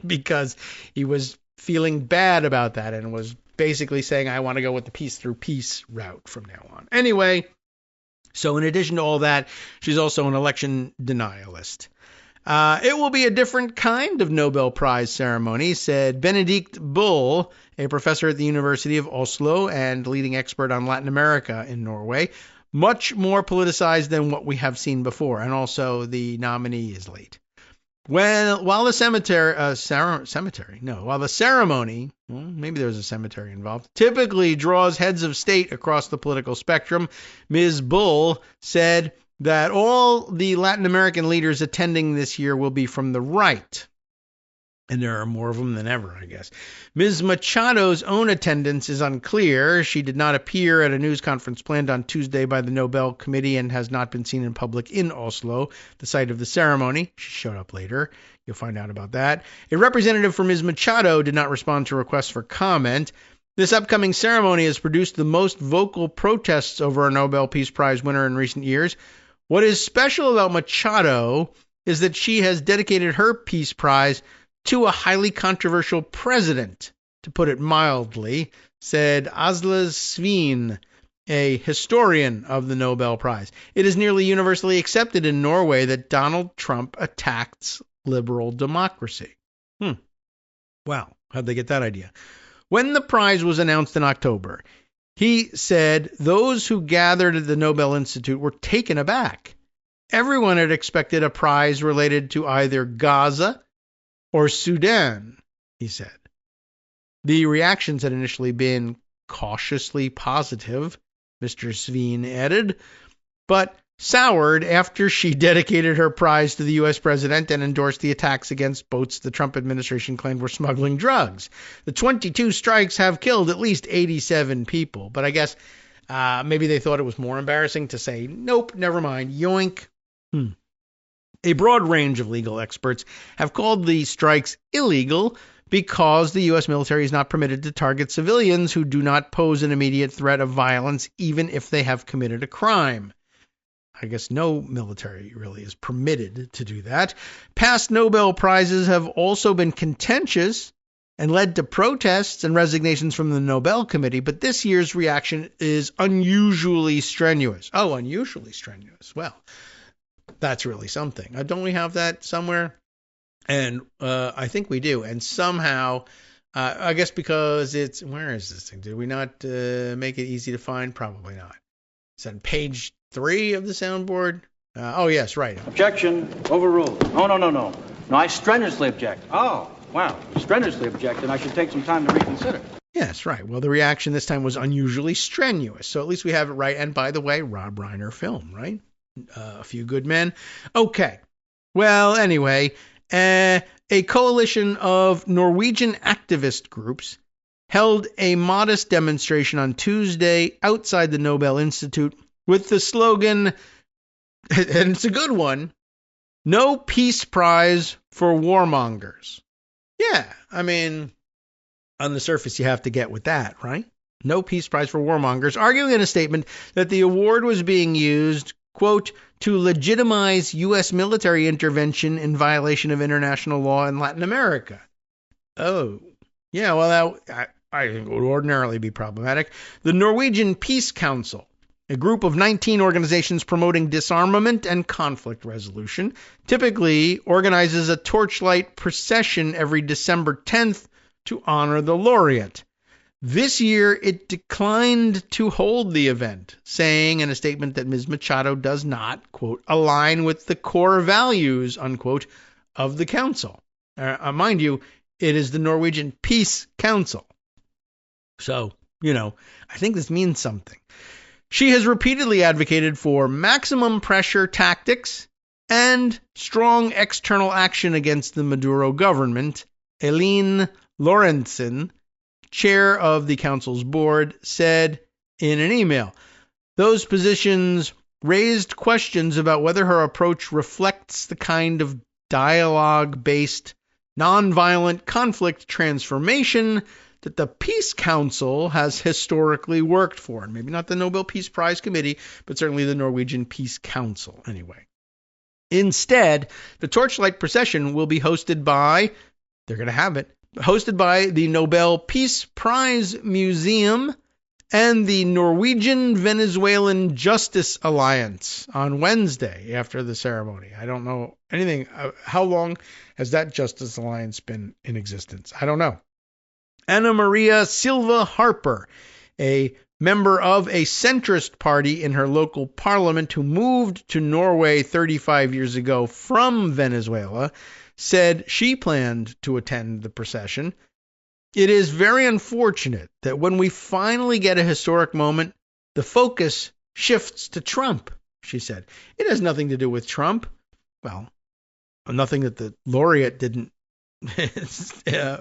because he was feeling bad about that and was basically saying, I want to go with the peace through peace route from now on. Anyway, so in addition to all that, she's also an election denialist. It will be a different kind of Nobel Prize ceremony, said Benedict Bull, a professor at the University of Oslo and leading expert on Latin America in Norway. Much more politicized than what we have seen before. And also the nominee is late. While the ceremony, maybe there's a cemetery involved, typically draws heads of state across the political spectrum, Ms. Bull said that all the Latin American leaders attending this year will be from the right. And there are more of them than ever, I guess. Ms. Machado's own attendance is unclear. She did not appear at a news conference planned on Tuesday by the Nobel Committee and has not been seen in public in Oslo, the site of the ceremony. She showed up later. You'll find out about that. A representative for Ms. Machado did not respond to requests for comment. This upcoming ceremony has produced the most vocal protests over a Nobel Peace Prize winner in recent years. What is special about Machado is that she has dedicated her Peace Prize to a highly controversial president, to put it mildly, said Asle Sveen, a historian of the Nobel Prize. It is nearly universally accepted in Norway that Donald Trump attacks liberal democracy. Wow, how'd they get that idea? When the prize was announced in October, he said those who gathered at the Nobel Institute were taken aback. Everyone had expected a prize related to either Gaza or Sudan, he said. The reactions had initially been cautiously positive, Mr. Sveen added, but soured after she dedicated her prize to the U.S. president and endorsed the attacks against boats the Trump administration claimed were smuggling drugs. The 22 strikes have killed at least 87 people, but I guess maybe they thought it was more embarrassing to say, nope, never mind, yoink. A broad range of legal experts have called the strikes illegal because the U.S. military is not permitted to target civilians who do not pose an immediate threat of violence, even if they have committed a crime. I guess no military really is permitted to do that. Past Nobel Prizes have also been contentious and led to protests and resignations from the Nobel Committee, but this year's reaction is unusually strenuous. Oh, unusually strenuous. Well, that's really something. Don't we have that somewhere? And I think we do. And somehow, I guess because it's, where is this thing? Did we not make it easy to find? Probably not. It's on page 3 of the soundboard. Oh, yes, right. Objection. Overruled. No, I strenuously object. Oh, wow. Strenuously object, and I should take some time to reconsider. Yes, right. Well, the reaction this time was unusually strenuous. So at least we have it right. And by the way, Rob Reiner film, right? A Few Good Men. Okay. Well, anyway, a coalition of Norwegian activist groups held a modest demonstration on Tuesday outside the Nobel Institute with the slogan, and it's a good one, "No Peace Prize for Warmongers." Yeah, I mean, on the surface, you have to get with that, right? No Peace Prize for Warmongers, arguing in a statement that the award was being used, quote, to legitimize U.S. military intervention in violation of international law in Latin America. Oh, yeah, well, that, I think it would ordinarily be problematic. The Norwegian Peace Council, a group of 19 organizations promoting disarmament and conflict resolution, typically organizes a torchlight procession every December 10th to honor the laureate. This year, it declined to hold the event, saying in a statement that Ms. Machado does not, quote, align with the core values, unquote, of the council. Mind you, it is the Norwegian Peace Council. So, I think this means something. She has repeatedly advocated for maximum pressure tactics and strong external action against the Maduro government. Eileen Lorentzen, chair of the council's board, said in an email, those positions raised questions about whether her approach reflects the kind of dialogue-based, nonviolent conflict transformation that the Peace Council has historically worked for. And maybe not the Nobel Peace Prize Committee, but certainly the Norwegian Peace Council anyway. Instead, the Torchlight Procession will be hosted by, they're going to have it, hosted by the Nobel Peace Prize Museum and the Norwegian Venezuelan Justice Alliance on Wednesday after the ceremony. I don't know anything. How long has that Justice Alliance been in existence? I don't know. Anna Maria Silva Harper, a member of a centrist party in her local parliament who moved to Norway 35 years ago from Venezuela, said she planned to attend the procession. It is very unfortunate that when we finally get a historic moment, the focus shifts to Trump, she said. It has nothing to do with Trump. Well, nothing that the laureate didn't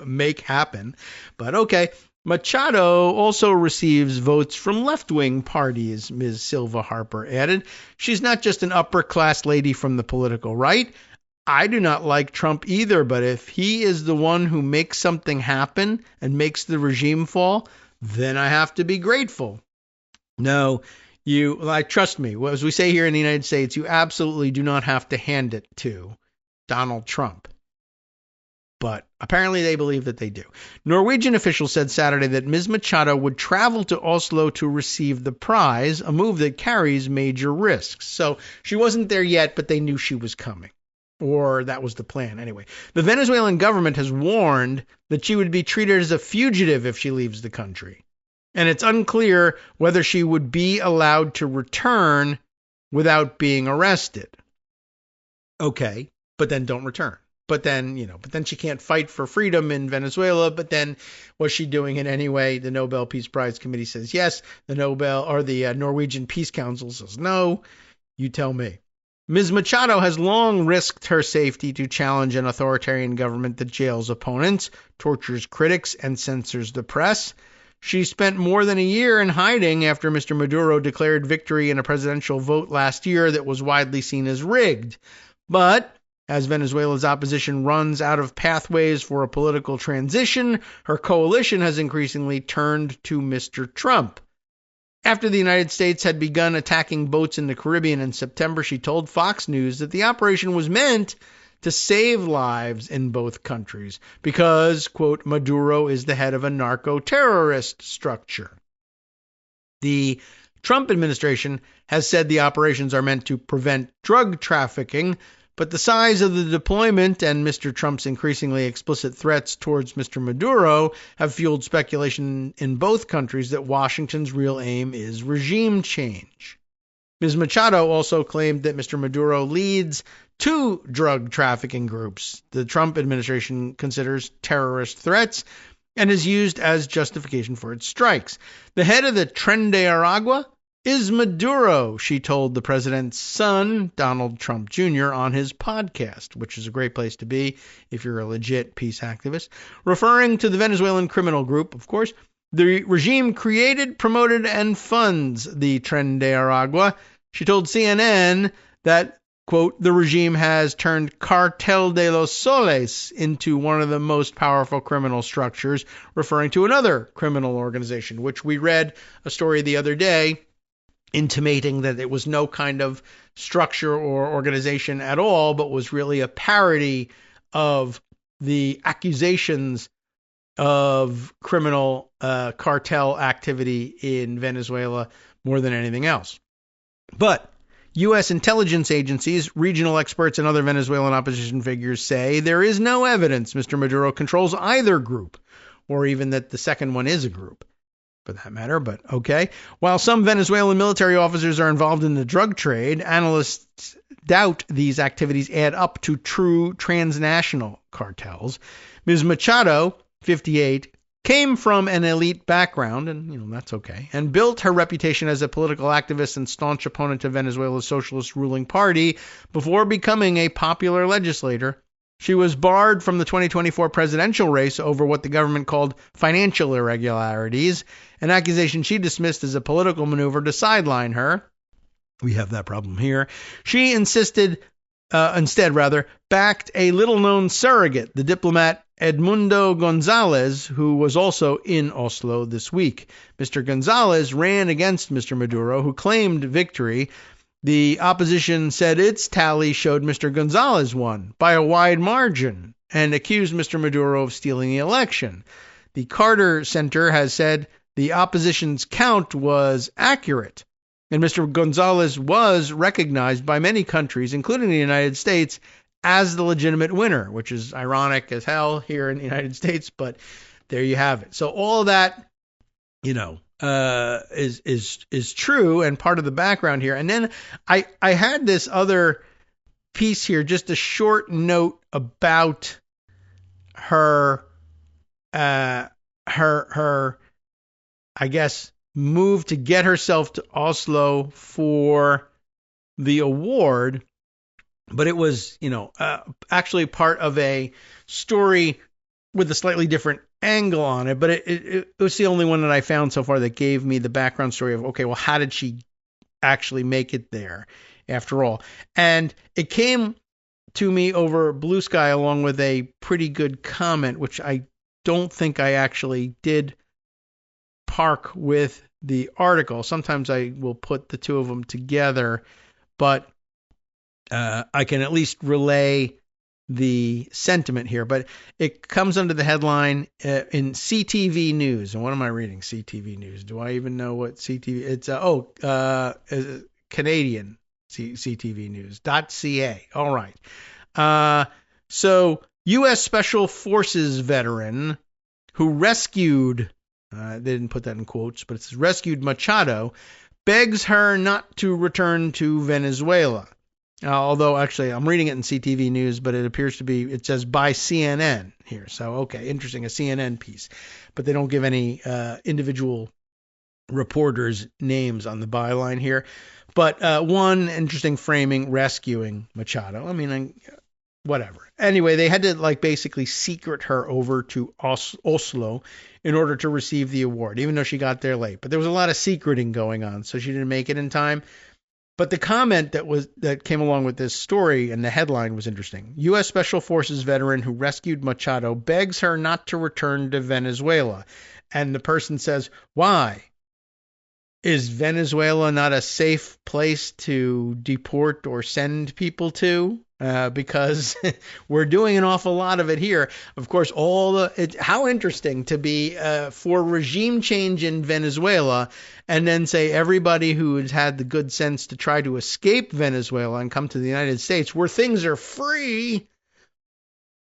make happen. But okay. Machado also receives votes from left-wing parties, Ms. Silva Harper added. She's not just an upper-class lady from the political right. I do not like Trump either, but if he is the one who makes something happen and makes the regime fall, then I have to be grateful. No, trust me, as we say here in the United States, you absolutely do not have to hand it to Donald Trump. But apparently they believe that they do. Norwegian officials said Saturday that Ms. Machado would travel to Oslo to receive the prize, a move that carries major risks. So she wasn't there yet, but they knew she was coming. Or that was the plan anyway. The Venezuelan government has warned that she would be treated as a fugitive if she leaves the country. And it's unclear whether she would be allowed to return without being arrested. Okay, but then don't return. But then she can't fight for freedom in Venezuela. But then was she doing it anyway? The Nobel Peace Prize Committee says yes. The Norwegian Peace Council says no. You tell me. Ms. Machado has long risked her safety to challenge an authoritarian government that jails opponents, tortures critics, and censors the press. She spent more than a year in hiding after Mr. Maduro declared victory in a presidential vote last year that was widely seen as rigged. But as Venezuela's opposition runs out of pathways for a political transition, her coalition has increasingly turned to Mr. Trump. After the United States had begun attacking boats in the Caribbean in September, she told Fox News that the operation was meant to save lives in both countries because, quote, Maduro is the head of a narco-terrorist structure. The Trump administration has said the operations are meant to prevent drug trafficking, but the size of the deployment and Mr. Trump's increasingly explicit threats towards Mr. Maduro have fueled speculation in both countries that Washington's real aim is regime change. Ms. Machado also claimed that Mr. Maduro leads two drug trafficking groups the Trump administration considers terrorist threats and is used as justification for its strikes. The head of the Tren de Aragua is Maduro, she told the president's son, Donald Trump Jr., on his podcast, which is a great place to be if you're a legit peace activist. Referring to the Venezuelan criminal group, of course, the regime created, promoted, and funds the Tren de Aragua. She told CNN that, quote, the regime has turned Cartel de los Soles into one of the most powerful criminal structures, referring to another criminal organization, which we read a story the other day intimating that it was no kind of structure or organization at all, but was really a parody of the accusations of criminal cartel activity in Venezuela more than anything else. But U.S. intelligence agencies, regional experts, and other Venezuelan opposition figures say there is no evidence Mr. Maduro controls either group, or even that the second one is a group, for that matter, but okay. While some Venezuelan military officers are involved in the drug trade, analysts doubt these activities add up to true transnational cartels. Ms. Machado, 58, came from an elite background, and that's okay, and built her reputation as a political activist and staunch opponent of Venezuela's socialist ruling party before becoming a popular legislator. She was barred from the 2024 presidential race over what the government called financial irregularities, an accusation she dismissed as a political maneuver to sideline her. We have that problem here. She instead backed a little-known surrogate, the diplomat Edmundo Gonzalez, who was also in Oslo this week. Mr. Gonzalez ran against Mr. Maduro, who claimed victory. The opposition said its tally showed Mr. Gonzalez won by a wide margin and accused Mr. Maduro of stealing the election. The Carter Center has said the opposition's count was accurate, and Mr. Gonzalez was recognized by many countries, including the United States, as the legitimate winner, which is ironic as hell here in the United States, but there you have it. So all of that, is true and part of the background here. And then I had this other piece here, just a short note about her I guess move to get herself to Oslo for the award, but it was actually part of a story with a slightly different angle on it, but it was the only one that I found so far that gave me the background story of, okay, well, how did she actually make it there after all? And it came to me over Blue Sky along with a pretty good comment, which I don't think I actually did park with the article. Sometimes I will put the two of them together, but I can at least relay the sentiment here. But it comes under the headline in CTV News. And what am I reading? CTV News. Do I even know what CTV? It's Canadian CTV News.ca. All right. So U.S. Special Forces veteran who rescued, they didn't put that in quotes, but it says rescued Machado, begs her not to return to Venezuela. Although, actually, I'm reading it in CTV News, but it appears to be, it says by CNN here. So, okay, interesting, a CNN piece. But they don't give any individual reporters' names on the byline here. But one interesting framing, rescuing Machado. I mean, whatever. Anyway, they had to basically secret her over to Oslo in order to receive the award, even though she got there late. But there was a lot of secreting going on, so she didn't make it in time. But the comment that came along with this story and the headline was interesting. U.S. Special Forces veteran who rescued Machado begs her not to return to Venezuela. And the person says, why? Is Venezuela not a safe place to deport or send people to? Because we're doing an awful lot of it here. Of course, how interesting to be for regime change in Venezuela and then say everybody who has had the good sense to try to escape Venezuela and come to the United States where things are free,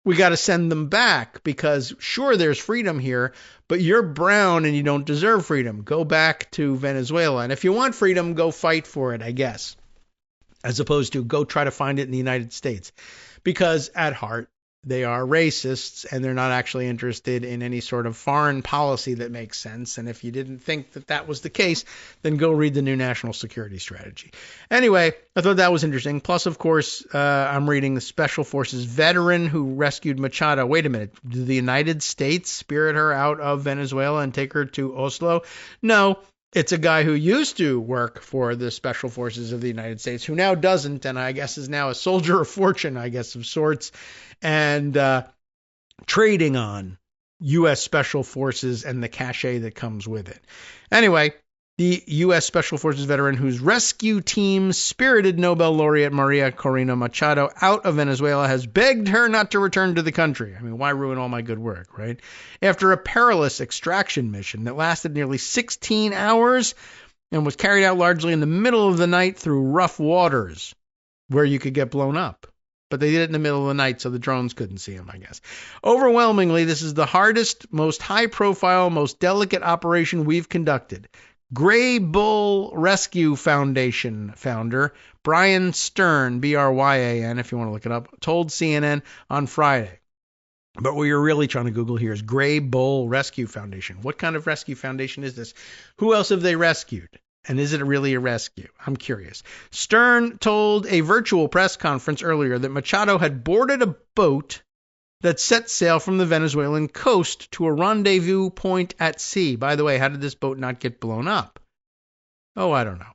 we got to send them back because sure, there's freedom here, but you're brown and you don't deserve freedom. Go back to Venezuela. And if you want freedom, go fight for it, I guess, as opposed to go try to find it in the United States, because at heart, they are racists and they're not actually interested in any sort of foreign policy that makes sense. And if you didn't think that was the case, then go read the new national security strategy. Anyway, I thought that was interesting. Plus, of course, I'm reading the Special Forces veteran who rescued Machado. Wait a minute. Did the United States spirit her out of Venezuela and take her to Oslo? No. It's a guy who used to work for the Special Forces of the United States, who now doesn't, and I guess is now a soldier of fortune, I guess, of sorts, and trading on U.S. Special Forces and the cachet that comes with it. Anyway, the U.S. Special Forces veteran whose rescue team spirited Nobel laureate Maria Corina Machado out of Venezuela has begged her not to return to the country. I mean, why ruin all my good work, right? After a perilous extraction mission that lasted nearly 16 hours and was carried out largely in the middle of the night through rough waters where you could get blown up. But they did it in the middle of the night so the drones couldn't see them, I guess. Overwhelmingly, this is the hardest, most high-profile, most delicate operation we've conducted. Gray Bull Rescue Foundation founder Brian Stern, Bryan, if you want to look it up, told CNN on Friday. But what you're really trying to Google here is Gray Bull Rescue Foundation. What kind of rescue foundation is this? Who else have they rescued? And is it really a rescue? I'm curious. Stern told a virtual press conference earlier that Machado had boarded a boat that set sail from the Venezuelan coast to a rendezvous point at sea. By the way, how did this boat not get blown up? Oh, I don't know.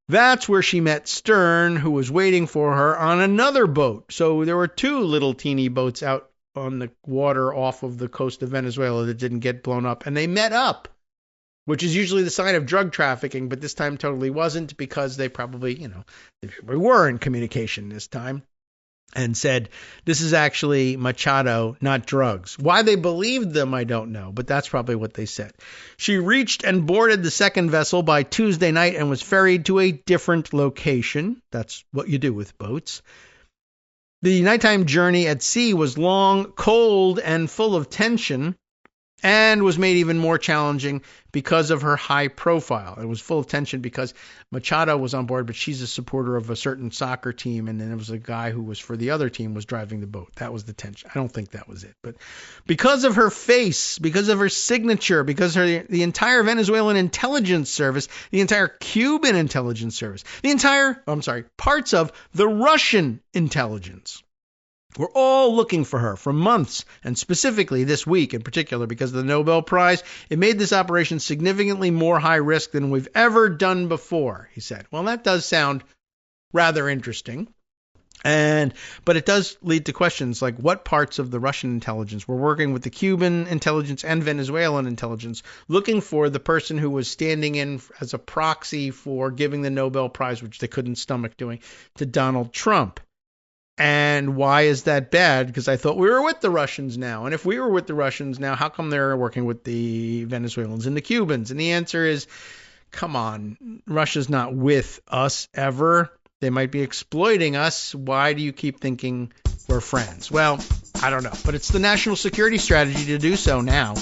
That's where she met Stern, who was waiting for her on another boat. So there were two little teeny boats out on the water off of the coast of Venezuela that didn't get blown up, and they met up, which is usually the sign of drug trafficking, but this time totally wasn't because they probably, they were in communication this time. And said, this is actually Machado, not drugs. Why they believed them, I don't know, but that's probably what they said. She reached and boarded the second vessel by Tuesday night and was ferried to a different location. That's what you do with boats. The nighttime journey at sea was long, cold, and full of tension, and was made even more challenging because of her high profile. It was full of tension because Machado was on board, but she's a supporter of a certain soccer team, and then there was a guy who was for the other team was driving the boat. That was the tension. I don't think that was it. But because of her face, because of her signature, because the entire Venezuelan intelligence service, the entire Cuban intelligence service, parts of the Russian intelligence, we're all looking for her for months, and specifically this week in particular because of the Nobel Prize. It made this operation significantly more high risk than we've ever done before, he said. Well, that does sound rather interesting. But it does lead to questions like what parts of the Russian intelligence were working with the Cuban intelligence and Venezuelan intelligence, looking for the person who was standing in as a proxy for giving the Nobel Prize, which they couldn't stomach doing, to Donald Trump. And why is that bad? Because I thought we were with the Russians now. And if we were with the Russians now, how come they're working with the Venezuelans and the Cubans? And the answer is, come on, Russia's not with us ever. They might be exploiting us. Why do you keep thinking we're friends? Well, I don't know, but it's the national security strategy to do so now.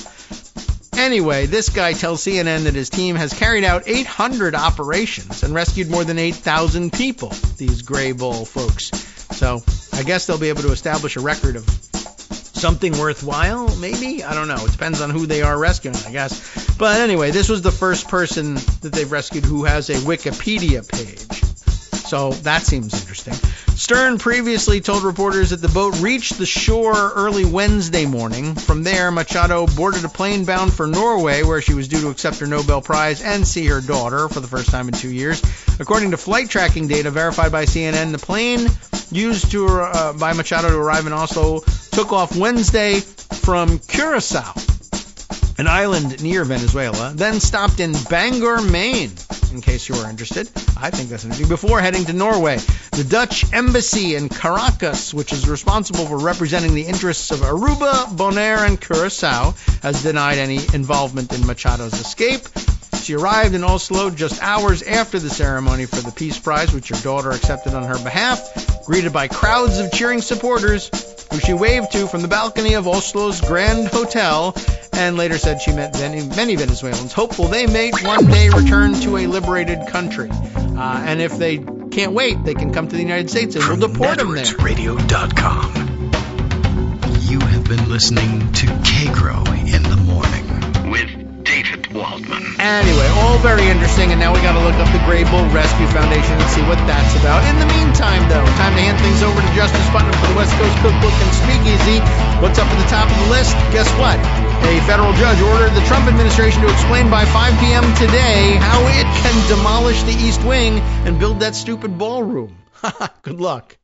Anyway, this guy tells CNN that his team has carried out 800 operations and rescued more than 8,000 people, these gray ball folks. So I guess they'll be able to establish a record of something worthwhile, maybe? I don't know. It depends on who they are rescuing, I guess. But anyway, this was the first person that they've rescued who has a Wikipedia page. So that seems interesting. Stern previously told reporters that the boat reached the shore early Wednesday morning. From there, Machado boarded a plane bound for Norway, where she was due to accept her Nobel Prize and see her daughter for the first time in 2 years. According to flight tracking data verified by CNN, the plane used by Machado to arrive in Oslo took off Wednesday from Curacao, an island near Venezuela, then stopped in Bangor, Maine, in case you were interested. I think that's interesting. Before heading to Norway, the Dutch embassy in Caracas, which is responsible for representing the interests of Aruba, Bonaire, and Curacao, has denied any involvement in Machado's escape. She arrived in Oslo just hours after the ceremony for the Peace Prize, which her daughter accepted on her behalf, greeted by crowds of cheering supporters, who she waved to from the balcony of Oslo's Grand Hotel, and later said she met many Venezuelans, hopeful they may one day return to a liberated country. And if they can't wait, they can come to the United States and we'll deport them there. Radio.com. You have been listening to Kagro in the Morning with David Waldman. Anyway, all very interesting, and now we got to look up the Gray Bull Rescue Foundation and see what that's about. In the meantime, though, time to hand things over to Justice Putnam for the West Coast Cookbook and Speakeasy. What's up at the top of the list? Guess what? A federal judge ordered the Trump administration to explain by 5 p.m. today how it can demolish the East Wing and build that stupid ballroom. Good luck.